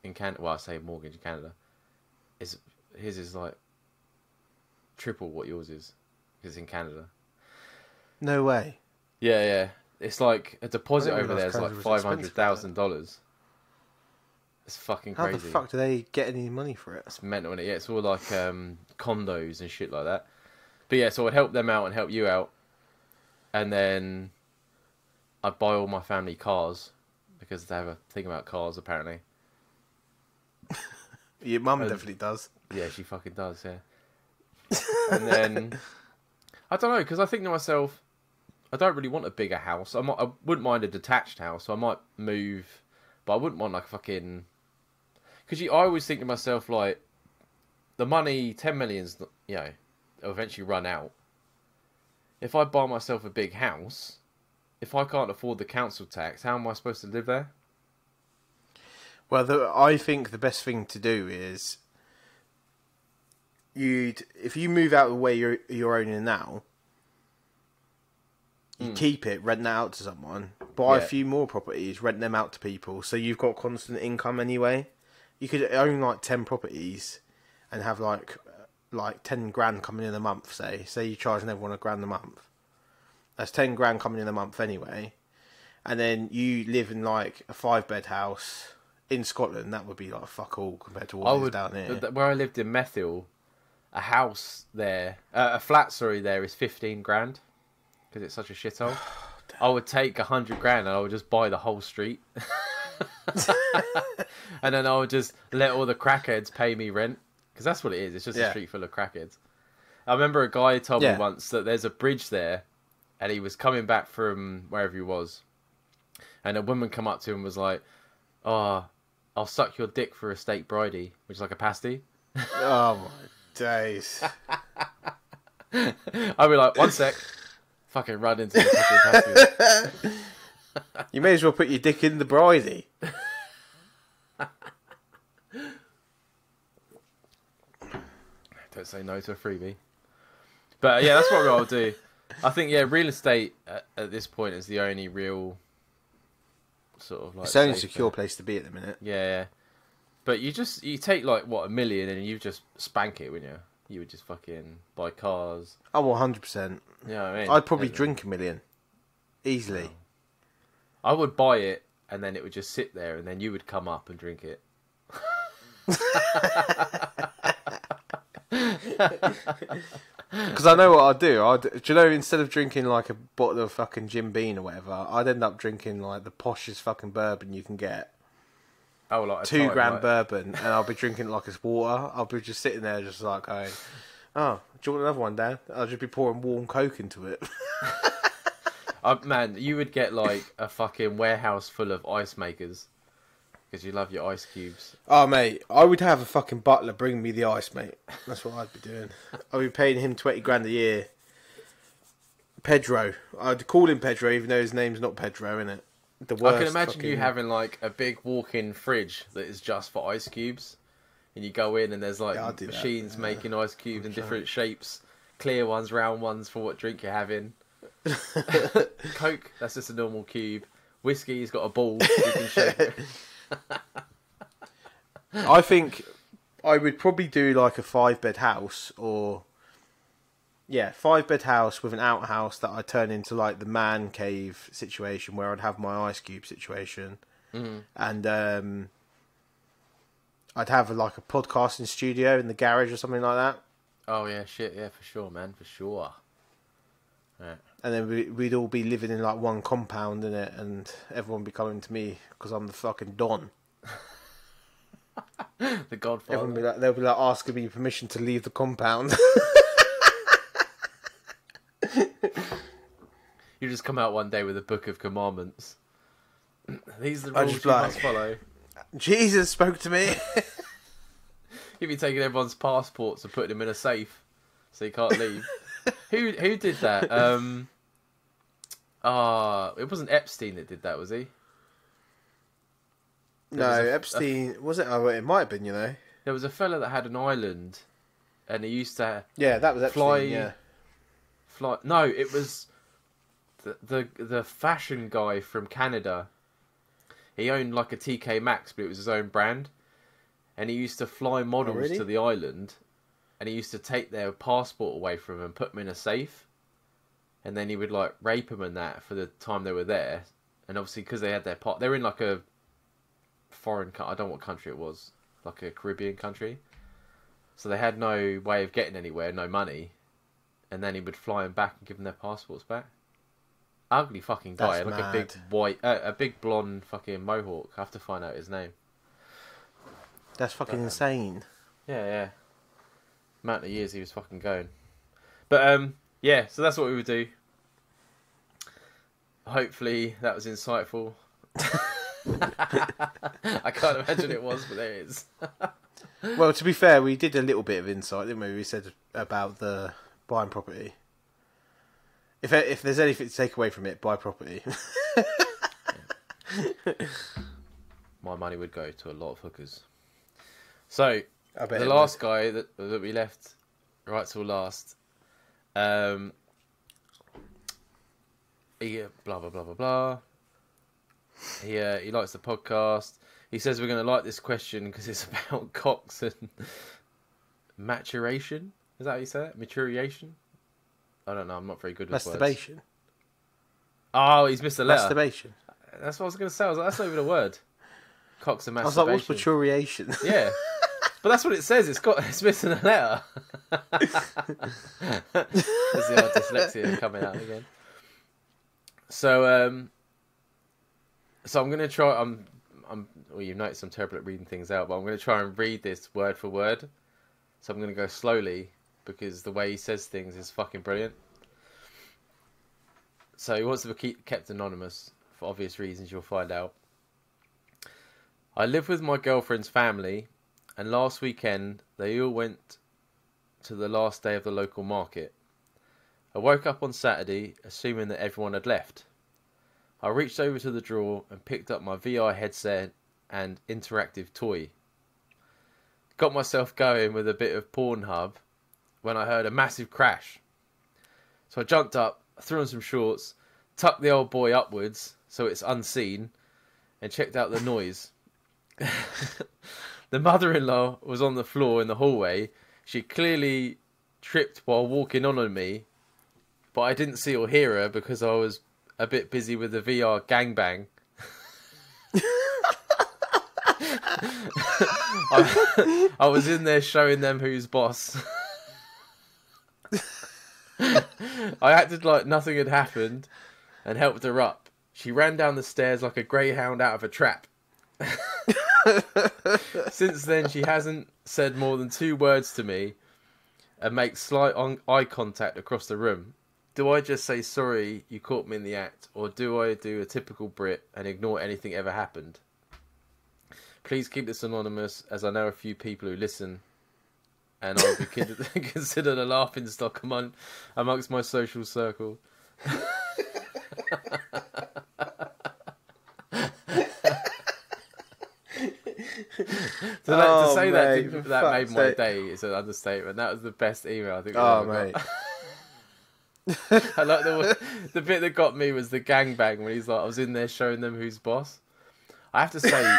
in Canada. Well, I say mortgage in Canada. His is like triple what yours is because it's in Canada. No way. Yeah, yeah. It's like a deposit over there is like Canada was $500,000. It's fucking crazy. How the fuck do they get any money for it? It's mental, isn't it? Yeah, it's all like condos and shit like that. But yeah, so I'd help them out and help you out. And then I'd buy all my family cars because they have a thing about cars, apparently. Your mum definitely does. Yeah, she fucking does, yeah. And then, I don't know, because I think to myself, I don't really want a bigger house. I wouldn't mind a detached house, so I might move, but I wouldn't want like a fucking... Because I always think to myself, like, the money, 10 million's, you know, will eventually run out. If I buy myself a big house, if I can't afford the council tax, how am I supposed to live there? Well, I think the best thing to do is if you move out of the way you're owning now, you keep it, rent that out to someone, buy a few more properties, rent them out to people, so you've got constant income anyway. You could own like 10 properties and have like 10 grand coming in a month. Say you're charging everyone £1 a month. That's 10 grand coming in a month anyway. And then you live in like a 5-bed house in Scotland. That would be like fuck all compared to what is down here. Where I lived in Methill, a house there, a flat, sorry, there is 15 grand because it's such a shithole. I would take 100 grand and I would just buy the whole street. And then I would just let all the crackheads pay me rent because that's what it is. It's just a street full of crackheads. I remember a guy told me once that there's a bridge there and he was coming back from wherever he was and a woman come up to him and was like, "Oh, I'll suck your dick for a steak bridie," which is like a pasty. Oh my days. I'd be like, "1 sec." Fucking run into the fucking pasty. You may as well put your dick in the bridie. Don't say no to a freebie. But yeah, that's what I'll do. I think real estate at this point is the only real sort of like. It's the only secure place to be at the minute. Yeah. But you take like what, $1 million and you just spank it, wouldn't you? You would just fucking buy cars. Oh, 100%. You know what I mean? I'd probably drink $1 million easily. I would buy it and then it would just sit there, and then you would come up and drink it. Because I know what I'd do. Do you know, instead of drinking like a bottle of fucking Jim Beam or whatever, I'd end up drinking like the poshest fucking bourbon you can get. Oh, like a 2 grand like... bourbon, and I'll be drinking it like it's water. I'll be just sitting there just like going, oh, do you want another one, Dan? I'll just be pouring warm Coke into it. Man, you would get like a fucking warehouse full of ice makers. Because you love your ice cubes. Oh, mate, I would have a fucking butler bring me the ice, mate. That's what I'd be doing. I'd be paying him 20 grand a year. Pedro. I'd call him Pedro, even though his name's not Pedro, innit? The worst. I can imagine you having like a big walk-in fridge that is just for ice cubes. And you go in and there's like machines making ice cubes in different shapes. Clear ones, round ones for what drink you're having. Coke, that's just a normal cube. Whiskey's got a ball you can shake it. I think I would probably do like a 5-bed house, or 5-bed house with an outhouse that I turn into like the man cave situation where I'd have my ice cube situation, and I'd have like a podcasting studio in the garage or something like that. Oh yeah, shit, yeah, for sure, man, for sure. Yeah. And then we'd all be living in like one compound in it, and everyone be coming to me because I'm the fucking Don. The Godfather. They'll be like asking me permission to leave the compound. You just come out one day with a book of commandments. These are the rules you must follow. Jesus spoke to me. You'd be taking everyone's passports and putting them in a safe so you can't leave. Who did that? It wasn't Epstein that did that, was he? No, Epstein was it? Oh, it might have been. You know, there was a fella that had an island, and he used to that was Epstein. Fly. No, it was the fashion guy from Canada. He owned like a TK Maxx, but it was his own brand, and he used to fly models to the island. And he used to take their passport away from them and put them in a safe. And then he would like rape them and that for the time they were there. And obviously because they had their they were in like a foreign I don't know what country it was. Like a Caribbean country. So they had no way of getting anywhere, no money. And then he would fly them back and give them their passports back. Ugly fucking guy. That's like mad. a big white, a big blonde fucking mohawk. I have to find out his name. That's fucking insane. Yeah. Amount of years he was fucking going, but so that's what we would do. Hopefully that was insightful. I can't imagine it was, but there it is. Well, to be fair, we did a little bit of insight, didn't we? We said about the buying property. If there's anything to take away from it, buy property. My money would go to a lot of hookers. So the last guy that we left right till last, he blah blah blah blah blah. He likes the podcast. He says we're going to like this question because it's about cocks and maturation. Is that how you say it? Maturation? I don't know. I'm not very good with masturbation. Words. Oh, he's missed a letter. Masturbation. That's what I was going to say. I was like, that's not even a word. Cocks and masturbation. I was like, what's maturation? Yeah. But that's what it says. It's missing a letter. There's the old dyslexia coming out again. So I'm gonna try. Well, you've noticed I'm terrible at reading things out, but I'm gonna try and read this word for word. So I'm gonna go slowly because the way he says things is fucking brilliant. So he wants to be kept anonymous for obvious reasons. You'll find out. I live with my girlfriend's family. And last weekend, they all went to the last day of the local market. I woke up on Saturday, assuming that everyone had left. I reached over to the drawer and picked up my VR headset and interactive toy. Got myself going with a bit of Pornhub when I heard a massive crash. So I jumped up, threw on some shorts, tucked the old boy upwards so it's unseen, and checked out the noise. The mother-in-law was on the floor in the hallway. She clearly tripped while walking on me, but I didn't see or hear her because I was a bit busy with the VR gangbang. I was in there showing them who's boss. I acted like nothing had happened and helped her up. She ran down the stairs like a greyhound out of a trap. Since then, she hasn't said more than 2 words to me and makes slight eye contact across the room. Do I just say, sorry, you caught me in the act, or do I do a typical Brit and ignore anything ever happened? Please keep this anonymous, as I know a few people who listen, and I would be considered a laughing stock amongst my social circle. To say mate, that made my day is an understatement. That was the best email I think. Mate. I like the bit that got me was the gangbang when he's like, I was in there showing them who's boss. I have to say,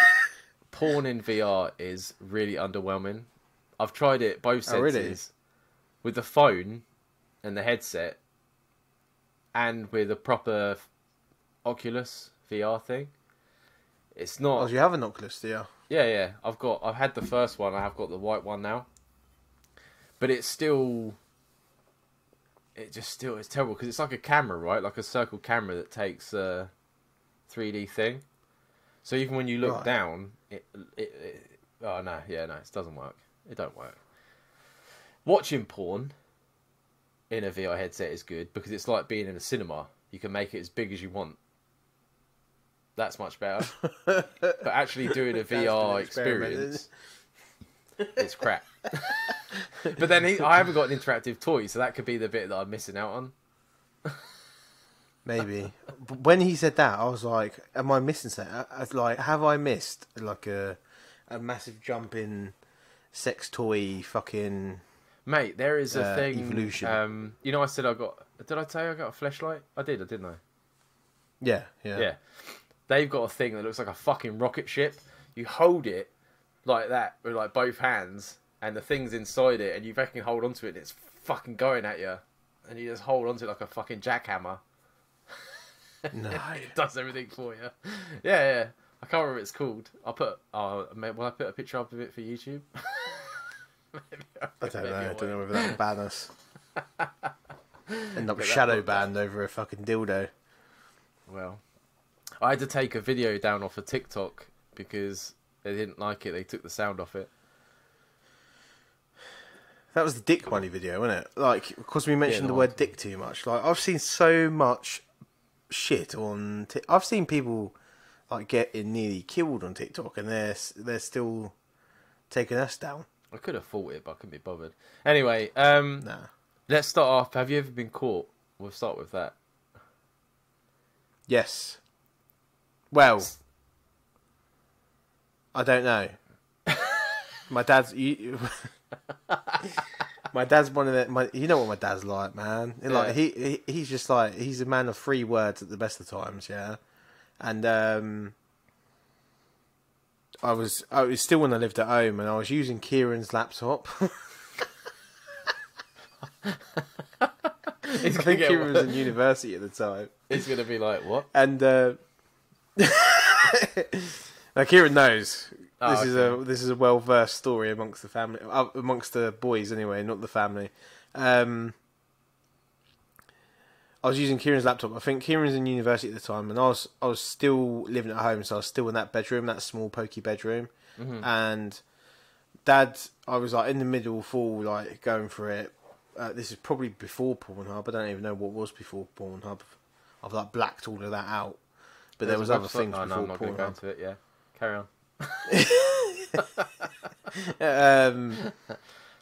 porn in VR is really underwhelming. I've tried it both senses, really? With the phone and the headset, and with a proper Oculus VR thing. It's not. Oh, do you have an Oculus, do you? Yeah. I've had the first one. I have got the white one now, but it's still. It's terrible because it's like a camera, right? Like a circle camera that takes a 3D thing. So even when you look down, it doesn't work. It don't work. Watching porn in a VR headset is good because it's like being in a cinema. You can make it as big as you want. That's much better. But actually doing a VR experience, it's crap. But then I haven't got an interactive toy, so that could be the bit that I'm missing out on. Maybe. But when he said that, I was like, am I missing something? I was like, have I missed like a massive jump in sex toy fucking... Mate, there is a thing... Evolution. You know, I said did I tell you I got a fleshlight? I did, didn't I? Yeah. They've got a thing that looks like a fucking rocket ship. You hold it like that with like both hands, and the thing's inside it, and you fucking hold onto it, and it's fucking going at you, and you just hold onto it like a fucking jackhammer. No, it does everything for you. Yeah. I can't remember what it's called. Will I put a picture up of it for YouTube? I don't know whether that'll ban us. End up shadow banned over a fucking dildo. Well, I had to take a video down off of TikTok because they didn't like it. They took the sound off it. That was the dick money video, wasn't it? Like, because we mentioned the word dick too much. Like, I've seen so much shit on... I've seen people like getting nearly killed on TikTok, and they're still taking us down. I could have fought it, but I couldn't be bothered. Anyway, Nah. Let's start off. Have you ever been caught? We'll start with that. Yes. Well, I don't know. My dad's my dad's one of the. You know what my dad's like, man. Yeah. Like he's just like he's a man of 3 words at the best of times, yeah. And I was still when I lived at home, and I was using Kieran's laptop. I think Kieran was in university at the time. It's gonna be like what? And now Kieran knows. Oh, This is a well versed story amongst the family, amongst the boys anyway, not the family. I was using Kieran's laptop. I think Kieran's in university at the time, and I was still living at home, so I was still in that bedroom, that small pokey bedroom. Mm-hmm. And Dad, I was like in the middle full, like going for it. This is probably before Pornhub. I don't even know what was before Pornhub. I've like blacked all of that out. But there was other things before I'm not going to go Pornhub. into it. Yeah, carry on.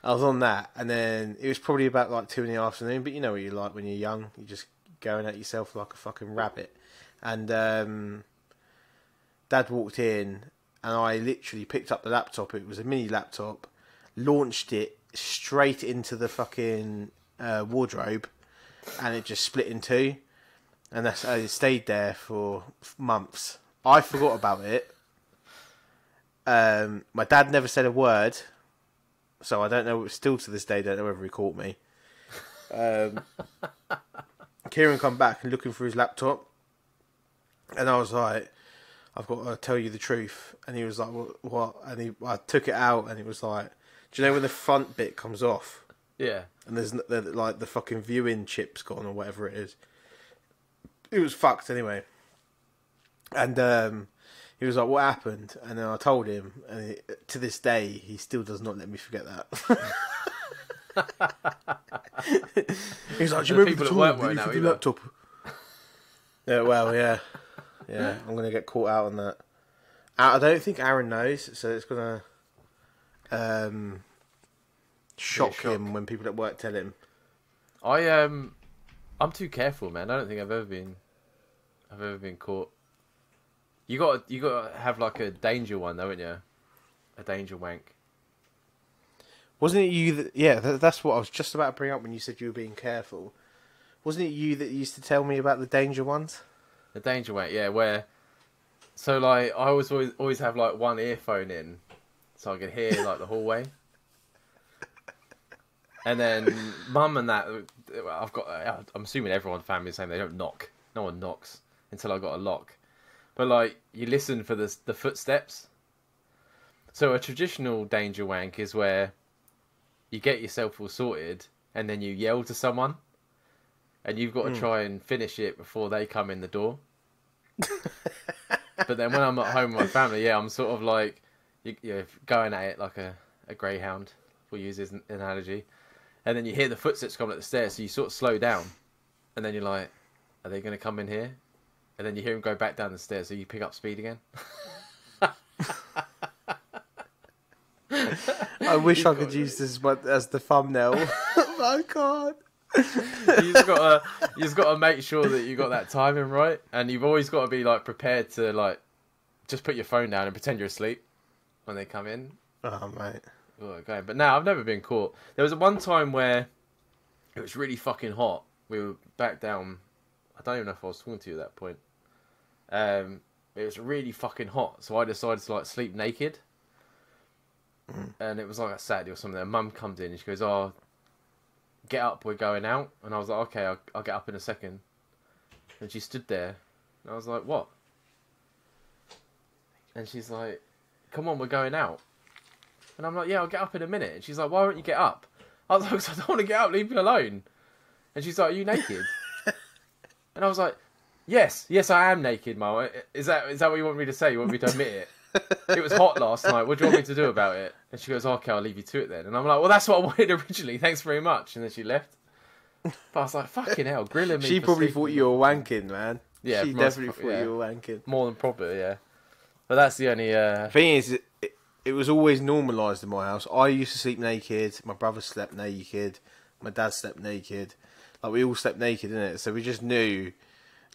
I was on that, and then it was probably about like 2 in the afternoon. But you know what you're like when you're young. You're just going at yourself like a fucking rabbit. And Dad walked in, and I literally picked up the laptop. It was a mini laptop, launched it straight into the fucking wardrobe, and it just split in 2. And it stayed there for months. I forgot about it. My dad never said a word, so I don't know. Still to this day, don't know whether he caught me. Kieran come back and looking for his laptop, and I was like, I've got to tell you the truth. And he was like, what? And I took it out, and he was like, do you know when the front bit comes off? Yeah. And there's like the fucking viewing chip's gone or whatever it is. It was fucked anyway. And he was like, what happened? And then I told him, and to this day, he still does not let me forget that. He's like, do you remember the time that you for the laptop? Yeah, well, yeah. Yeah, I'm going to get caught out on that. I don't think Aaron knows, so it's going to shock him when people at work tell him. I'm too careful, man. I don't think I've ever been caught. You got to have like a danger one, though, haven't you? A danger wank. Wasn't it you that... Yeah, that's what I was just about to bring up when you said you were being careful. Wasn't it you that used to tell me about the danger ones? The danger wank, yeah, where... So, like, I always have, like, one earphone in, so I could hear, like, the hallway. And then Mum and that... I'm assuming everyone's family is saying they don't knock. No one knocks until I got a lock. But, like, you listen for the footsteps. So a traditional danger wank is where you get yourself all sorted and then you yell to someone and you've got to try and finish it before they come in the door. But then when I'm at home with my family, yeah, I'm sort of like you're going at it like a greyhound, we'll use his analogy. And then you hear the footsteps coming up the stairs, so you sort of slow down. And then you're like, are they going to come in here? And then you hear him go back down the stairs, so you pick up speed again. I wish I could use this as the thumbnail. Oh my God. You just got to make sure that you got that timing right, and you've always got to be like prepared to like just put your phone down and pretend you're asleep when they come in. Oh mate. Okay, but no, I've never been caught. There was one time where it was really fucking hot. We were back down. I don't even know if I was talking to you at that point. It was really fucking hot, so I decided to like sleep naked. And it was like a Saturday or something. And Mum comes in and she goes, "Oh, get up, we're going out." And I was like, "Okay, I'll get up in a second." And she stood there, and I was like, "What?" And she's like, "Come on, we're going out." And I'm like, "Yeah, I'll get up in a minute." And she's like, "Why won't you get up?" I was like, "'Cause I don't want to get up, leave me alone." And she's like, "Are you naked?" And I was like, Yes, I am naked, Mum. Is that what you want me to say? You want me to admit it? It was hot last night. What do you want me to do about it? And she goes, "Okay, I'll leave you to it then." And I'm like, "Well, that's what I wanted originally. Thanks very much." And then she left. But I was like, "Fucking hell, grilling me." She probably thought you were wanking, man. Yeah, she definitely thought you were wanking. More than proper, yeah. But that's the only. Thing is, it was always normalised in my house. I used to sleep naked. My brother slept naked. My dad slept naked. Like we all slept naked, innit? So we just knew.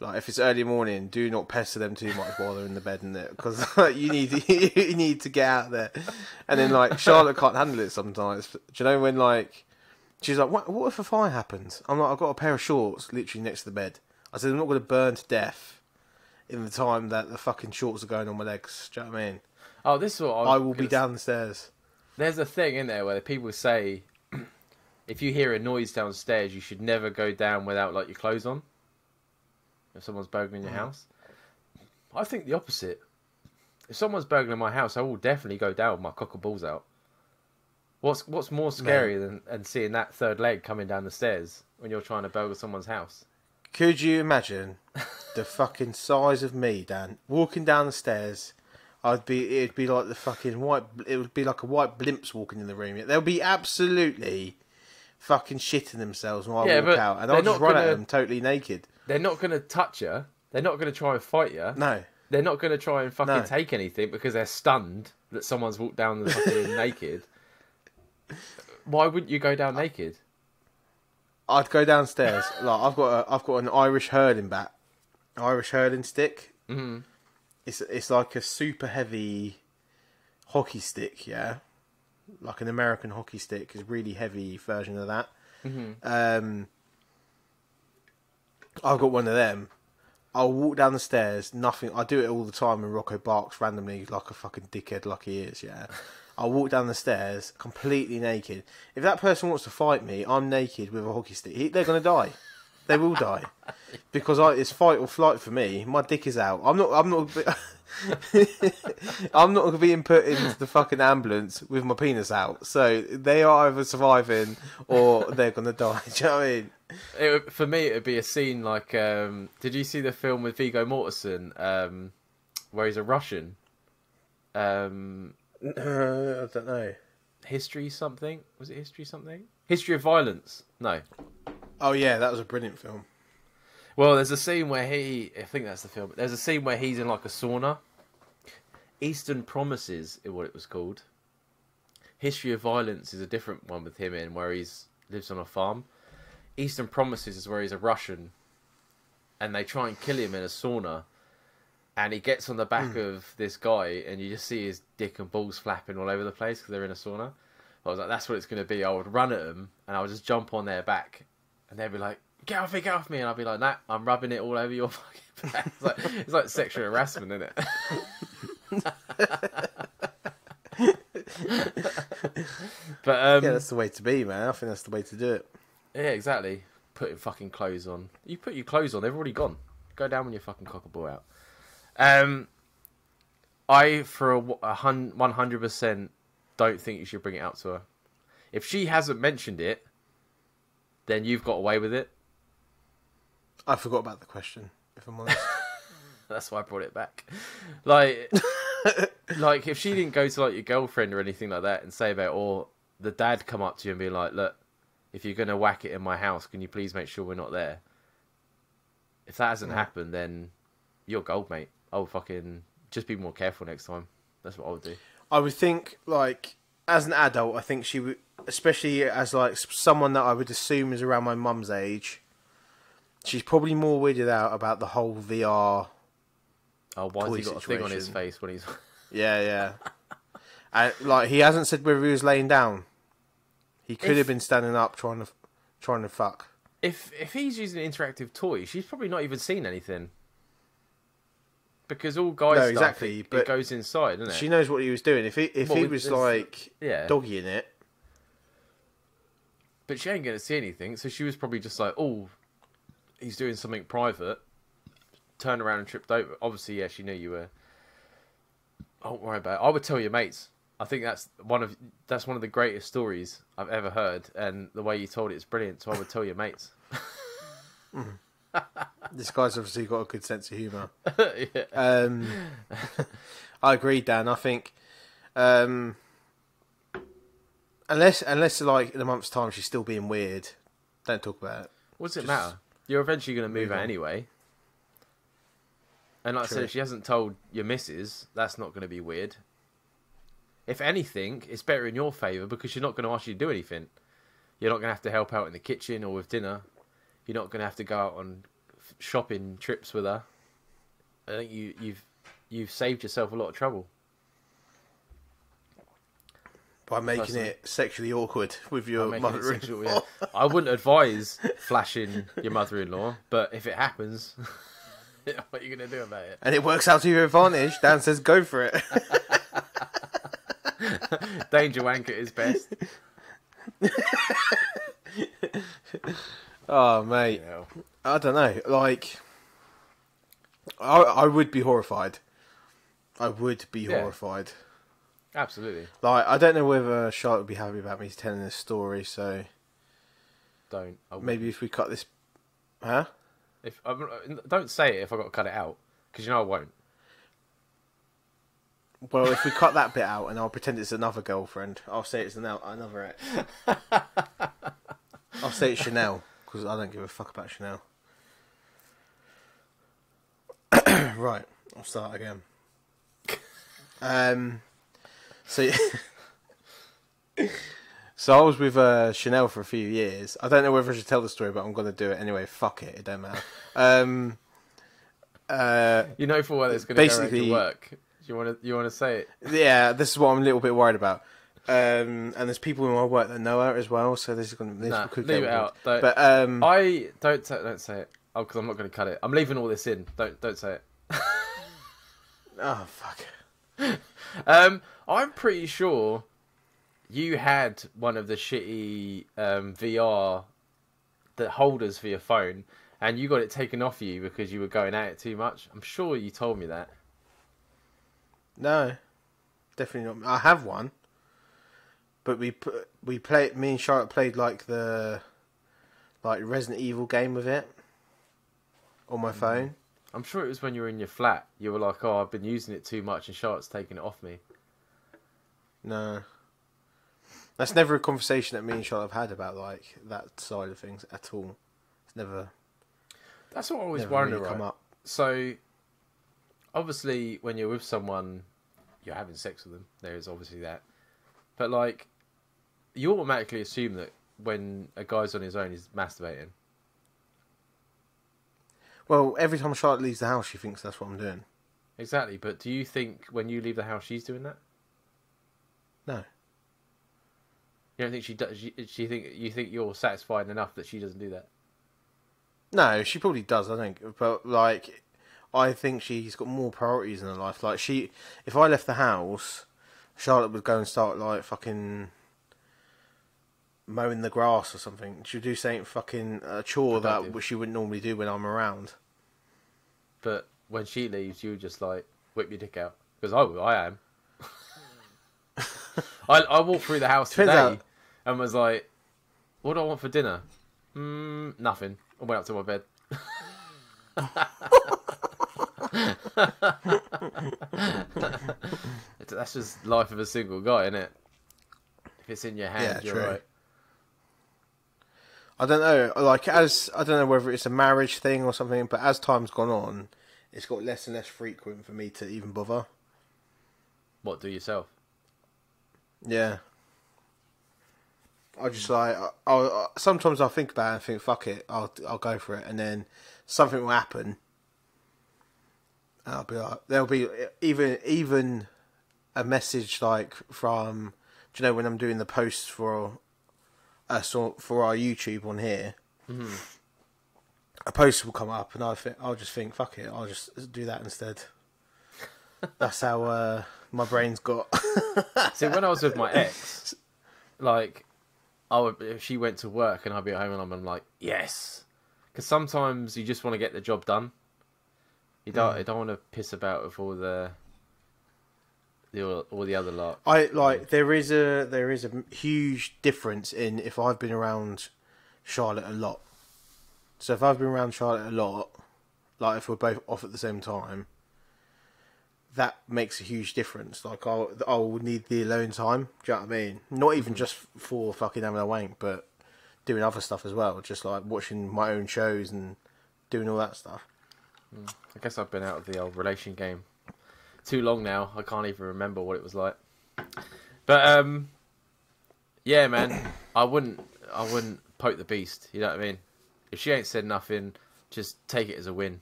Like, if it's early morning, do not pester them too much while they're in the bed, innit? Because you need to get out there. And then, like, Charlotte can't handle it sometimes. Do you know when, like, she's like, what if a fire happens? I'm like, I've got a pair of shorts literally next to the bed. I said, I'm not going to burn to death in the time that the fucking shorts are going on my legs. Do you know what I mean? Oh, this is what I will be downstairs. There's a thing in there where people say, if you hear a noise downstairs, you should never go down without, like, your clothes on. If someone's burgling your house. I think the opposite. If someone's burgling my house, I will definitely go down with my cock and balls out. What's more scary than seeing that third leg coming down the stairs when you're trying to burgle someone's house? Could you imagine the fucking size of me, Dan, walking down the stairs? It'd be like the fucking white. It would be like a white blimps walking in the room. They'll be absolutely fucking shitting themselves when I walk out, and I'll just run at them totally naked. They're not going to touch you. They're not going to try and fight you. No. They're not going to try and fucking take anything because they're stunned that someone's walked down the fucking naked. Why wouldn't you go down naked? I'd go downstairs. Like I've got an Irish hurling stick. Mm-hmm. It's like a super heavy hockey stick, yeah, like an American hockey stick is a really heavy version of that. Mm-hmm. I've got one of them. I'll walk down the stairs, nothing. I do it all the time when Rocco barks randomly like a fucking dickhead like he is, yeah. I'll walk down the stairs completely naked. If that person wants to fight me, I'm naked with a hockey stick. They're going to die. They will die because it's fight or flight for me. My dick is out. I'm not. I'm not being put into the fucking ambulance with my penis out. So they are either surviving or they're gonna die. Do you know what I mean? For me, it would be a scene like. Did you see the film with Viggo Mortensen, where he's a Russian? I don't know. History something? Was it History something? History of Violence? No. Oh yeah, that was a brilliant film. Well, there's a scene where I think that's the film. There's a scene where he's in like a sauna. Eastern Promises is what it was called. History of Violence is a different one with him in, where lives on a farm. Eastern Promises is where he's a Russian, and they try and kill him in a sauna, and he gets on the back of this guy, and you just see his dick and balls flapping all over the place because they're in a sauna. I was like, that's what it's going to be. I would run at them, and I would just jump on their back, and they'd be like, get off me, and I'd be like, nah, I'm rubbing it all over your fucking back. It's like sexual harassment, isn't it? But yeah, that's the way to be, man. I think that's the way to do it. Yeah, exactly. Putting fucking clothes on. You put your clothes on, they've already gone. Go down with your fucking cockaball out. I, for 100%, don't think you should bring it out to her. If she hasn't mentioned it, then you've got away with it. I forgot about the question, if I'm honest. That's why I brought it back. Like, like if she didn't go to like your girlfriend or anything like that and say about it, or the dad come up to you and be like, look, if you're going to whack it in my house, can you please make sure we're not there? If that hasn't happened, then you're gold, mate. I'll fucking just be more careful next time. That's what I would do. I would think, like, as an adult, I think she would, especially as like someone that I would assume is around my mum's age, she's probably more weirded out about the whole VR. Oh, why has he got a thing on his face when he's... Yeah. And like, he hasn't said whether he was laying down. He could have been standing up trying to fuck. If he's using an interactive toy, she's probably not even seen anything. Because all guys stuff, exactly, it goes inside, doesn't it? She knows what he was doing. If he was like doggying it. But she ain't going to see anything, so she was probably just like, oh, he's doing something private. Turned around and tripped over. Obviously, yeah, she knew you were. Don't worry about it. I would tell your mates. I think that's one of the greatest stories I've ever heard, and the way you told it is brilliant. So I would tell your mates. This guy's obviously got a good sense of humour. Yeah. I agree, Dan. I think unless like in a month's time she's still being weird, don't talk about it. What does it matter? You're eventually going to move out anyway. And like True. I said, if she hasn't told your missus, that's not going to be weird. If anything, it's better in your favour because she's not going to ask you to do anything. You're not going to have to help out in the kitchen or with dinner. You're not going to have to go out on shopping trips with her. I think you've saved yourself a lot of trouble. By making it sexually awkward with your mother-in-law. Yeah. I wouldn't advise flashing your mother-in-law, but if it happens, what are you going to do about it? And it works out to your advantage. Dan says go for it. Danger wanker is best. Oh, mate. Yeah. I don't know. Like, I would be horrified. I would be horrified. Absolutely. Like, I don't know whether Charlotte would be happy about me telling this story, so... Don't. Maybe if we cut this... Huh? Don't say it if I've got to cut it out, because you know I won't. Well, if we cut that bit out and I'll pretend it's another girlfriend, I'll say it's another ex. I'll say it's Chanel, because I don't give a fuck about Chanel. Right, I'll start again. So I was with Chanel for a few years. I don't know whether I should tell the story, but I'm going to do it anyway. Fuck it don't matter. You know for what it's going to go into work. You want to say it? Yeah, this is what I'm a little bit worried about. And there's people in my work that know her as well, so this is going to leave it out. But I don't say it. Oh, because I'm not going to cut it. I'm leaving all this in. Don't say it. Oh fuck. I'm pretty sure you had one of the shitty VR the holders for your phone, and you got it taken off you because you were going at it too much. I'm sure you told me that. No, definitely not. I have one, but me and Charlotte played like the Resident Evil game with it on my phone. I'm sure it was when you were in your flat. You were like, "Oh, I've been using it too much," and Charlotte's taking it off me. No, that's never a conversation that me and Charlotte have had about like that side of things at all. It's never. That's what I always Never wonder. really come Right? up. So, obviously, when you're with someone, you're having sex with them. There is obviously that, but like, you automatically assume that when a guy's on his own, he's masturbating. Well, every time Charlotte leaves the house, she thinks that's what I'm doing. Exactly, but do you think when you leave the house, she's doing that? No. You don't think she does? You think you're satisfied enough that she doesn't do that? No, she probably does, I think. But, like, I think she's got more priorities in her life. Like, if I left the house, Charlotte would go and start, like, fucking mowing the grass or something. She'd do something fucking a chore Productive. that she wouldn't normally do when I'm around. But when she leaves, you just, like, whip your dick out. Because I am. I walked through the house today and was like, what do I want for dinner? Nothing. I went up to my bed. That's just life of a single guy, isn't it? If it's in your hand, you're true. right. I don't know. Like, I don't know whether it's a marriage thing or something, but as time's gone on, it's got less and less frequent for me to even bother. What, do yourself? Yeah. I just like sometimes I'll think about it and think fuck it, I'll go for it, and then something will happen. And I'll be like, there'll be even a message like from, do you know when I'm doing the posts for our YouTube on here, a post will come up and I'll just think fuck it, I'll just do that instead. That's how my brain's got. See, when I was with my ex, like, if she went to work and I'd be at home and I'm like, yes. Because sometimes you just want to get the job done. You don't want to piss about with all the other lot. There is a huge difference in if I've been around Charlotte a lot. So if I've been around Charlotte a lot, like if we're both off at the same time, that makes a huge difference. Like I'll need the alone time. Do you know what I mean? Not even just for fucking having a wank, but doing other stuff as well. Just like watching my own shows and doing all that stuff. I guess I've been out of the old relation game too long now. I can't even remember what it was like. But yeah, man, I wouldn't poke the beast. You know what I mean? If she ain't said nothing, just take it as a win.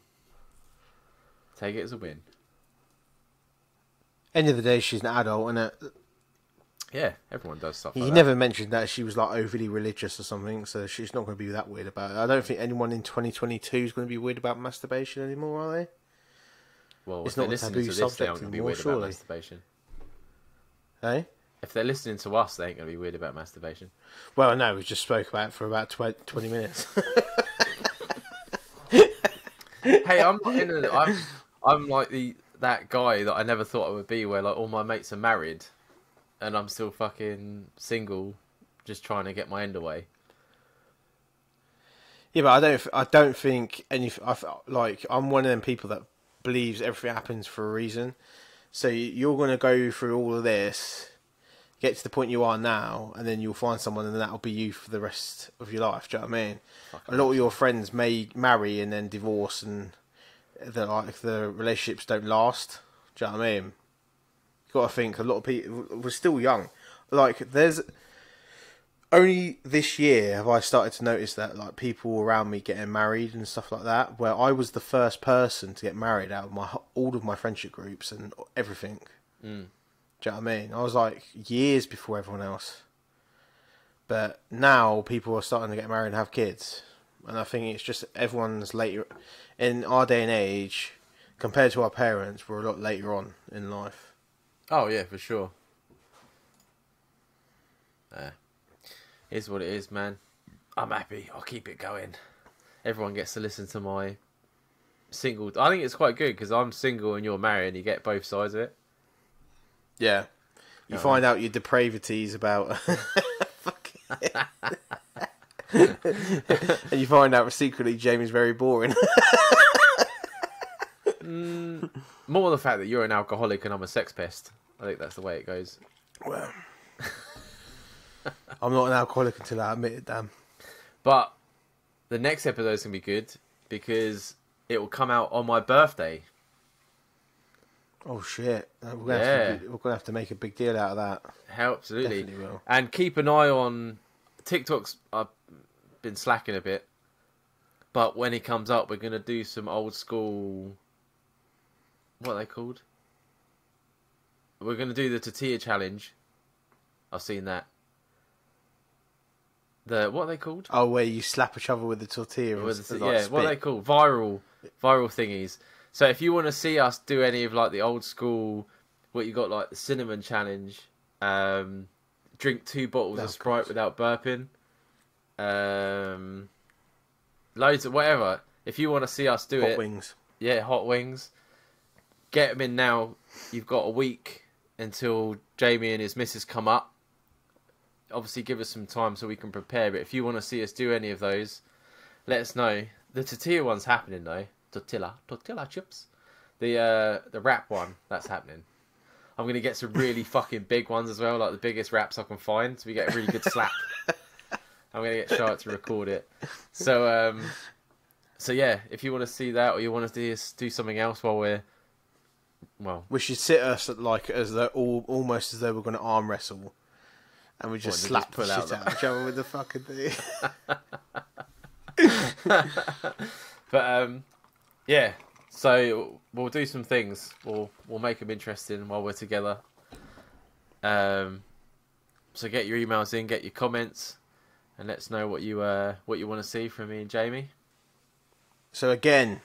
Take it as a win. End of the day, she's an adult, and Yeah, everyone does stuff like he that. never mentioned that she was like overly religious or something, so she's not going to be that weird about it. I don't think anyone in 2022 is going to be weird about masturbation anymore, are they? Well, It's if they're not a listening taboo to this, they subject aren't going to be anymore, weird surely. about masturbation. Hey? If they're listening to us, they ain't going to be weird about masturbation. Well, no, we just spoke about it for about 20 minutes. Hey, I'm like that guy that I never thought I would be, where like all my mates are married, and I'm still fucking single, just trying to get my end away. Yeah, but I don't think I'm one of them people that believes everything happens for a reason. So you're going to go through all of this, get to the point you are now, and then you'll find someone, and then that'll be you for the rest of your life. Do you know what I mean? A lot of your friends may marry and then divorce, and the relationships don't last. Do you know what I mean? You got to think a lot of people. We're still young. Like there's only this year have I started to notice that like people around me getting married and stuff like that. Where I was the first person to get married out of all of my friendship groups and everything. Do you know what I mean? I was like years before everyone else. But now people are starting to get married and have kids. And I think it's just everyone's later. In our day and age, compared to our parents, we're a lot later on in life. Oh yeah, for sure. Here's what it is, man. I'm happy. I'll keep it going. Everyone gets to listen to my single. I think it's quite good because I'm single and you're married and you get both sides of it. Yeah. You find out your depravities about... and you find out secretly Jamie's very boring. More the fact that you're an alcoholic and I'm a sex pest. I think that's the way it goes. Well, I'm not an alcoholic until I admit it, damn. But the next episode's going to be good because it will come out on my birthday. Oh, shit. We're going to have to make a big deal out of that. Absolutely. Definitely will. And keep an eye on TikTok's. I've been slacking a bit. But when he comes up, we're going to do some old school... What are they called? We're going to do the tortilla challenge. I've seen that. What are they called? Oh, where you slap each other with the tortilla. What are they called? Viral thingies. So if you want to see us do any of like the old school, what you got like the cinnamon challenge, drink 2 bottles of Sprite without burping, loads of whatever. If you want to see us do Hot wings. Yeah, hot wings. Get them in now. You've got a week until Jamie and his missus come up. Obviously, give us some time so we can prepare. But if you want to see us do any of those, let us know. The tortilla one's happening though. Tortilla chips. The wrap one, that's happening. I'm gonna get some really fucking big ones as well, like the biggest wraps I can find, so we get a really good slap. I'm gonna get Charlotte to record it. So yeah, if you want to see that or you want to see us do something else while we should sit us almost as though we're going to arm wrestle, and we just slap the shit out of each other with the fucking thing. But yeah, so we'll do some things. We'll make them interesting while we're together. So get your emails in, get your comments, and let us know what you want to see from me and Jamie. So again,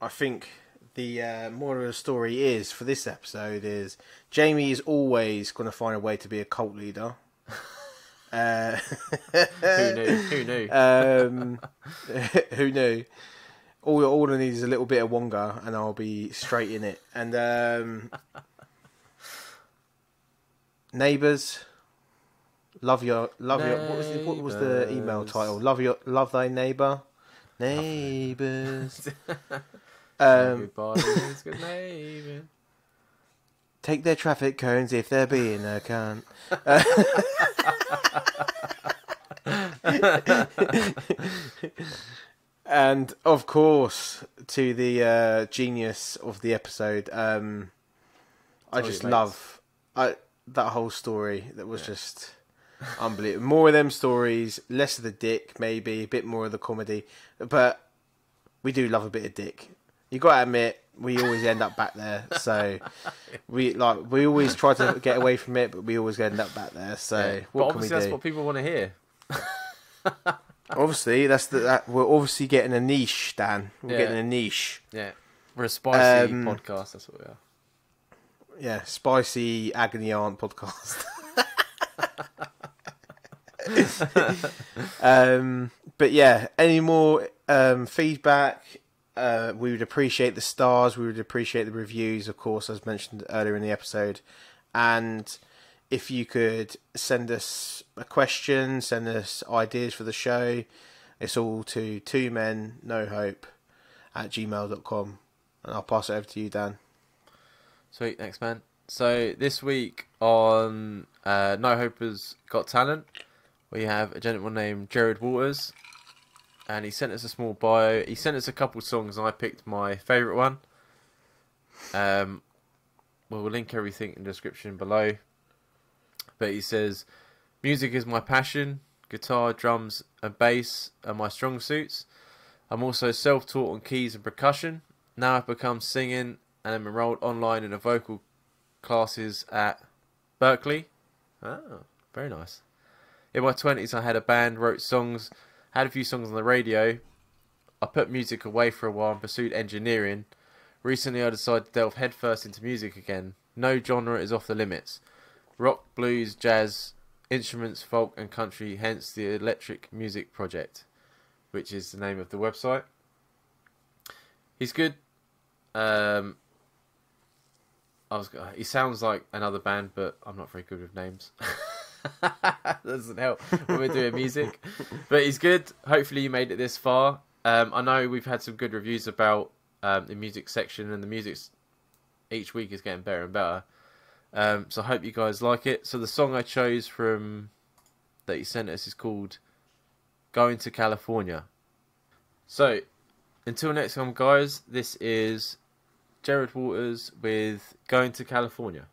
I think the moral of the story is for this episode is Jamie is always going to find a way to be a cult leader. Who knew? Who knew? All I need is a little bit of Wonga, and I'll be straight in it. And neighbours, love your. What was the email title? Love thy neighbour. Neighbours. Everybody's good neighbour. Take their traffic cones if they're being a cunt. And of course, to the genius of the episode, I just love that whole story. That was just unbelievable. More of them stories, less of the dick, maybe a bit more of the comedy, but we do love a bit of dick. You got to admit, we always end up back there. So we always try to get away from it, but we always end up back there. So what can we do? That's what people want to hear. Obviously, we're obviously getting a niche, Dan. We're getting a niche. Yeah, we're a spicy podcast. That's what we are. Yeah, spicy agony aunt podcast. But yeah, any more feedback? We would appreciate the stars. We would appreciate the reviews, of course, as mentioned earlier in the episode. And if you could send us a question, send us ideas for the show, it's all to twomennnohope@gmail.com. And I'll pass it over to you, Dan. Sweet, thanks, man. So this week on No Hope's Got Talent, we have a gentleman named Jerid Walters. And he sent us a small bio. He sent us a couple songs, and I picked my favourite one. We'll link everything in the description below. But he says, music is my passion. Guitar, drums, and bass are my strong suits. I'm also self-taught on keys and percussion. Now I've become singing and am enrolled online in the vocal classes at Berklee. Oh, very nice. In my 20s, I had a band, wrote songs, had a few songs on the radio. I put music away for a while and pursued engineering. Recently, I decided to delve headfirst into music again. No genre is off the limits. Rock, blues, jazz, instruments, folk and country, hence the Eclectic Music Project, which is the name of the website. He's good. He sounds like another band, but I'm not very good with names. Doesn't help when we're doing music. But he's good. Hopefully you made it this far. I know we've had some good reviews about the music section, and the music each week is getting better and better. So I hope you guys like it. So the song I chose from that he sent us is called Going to California. So until next time, guys, this is Jerid Walters with Going to California.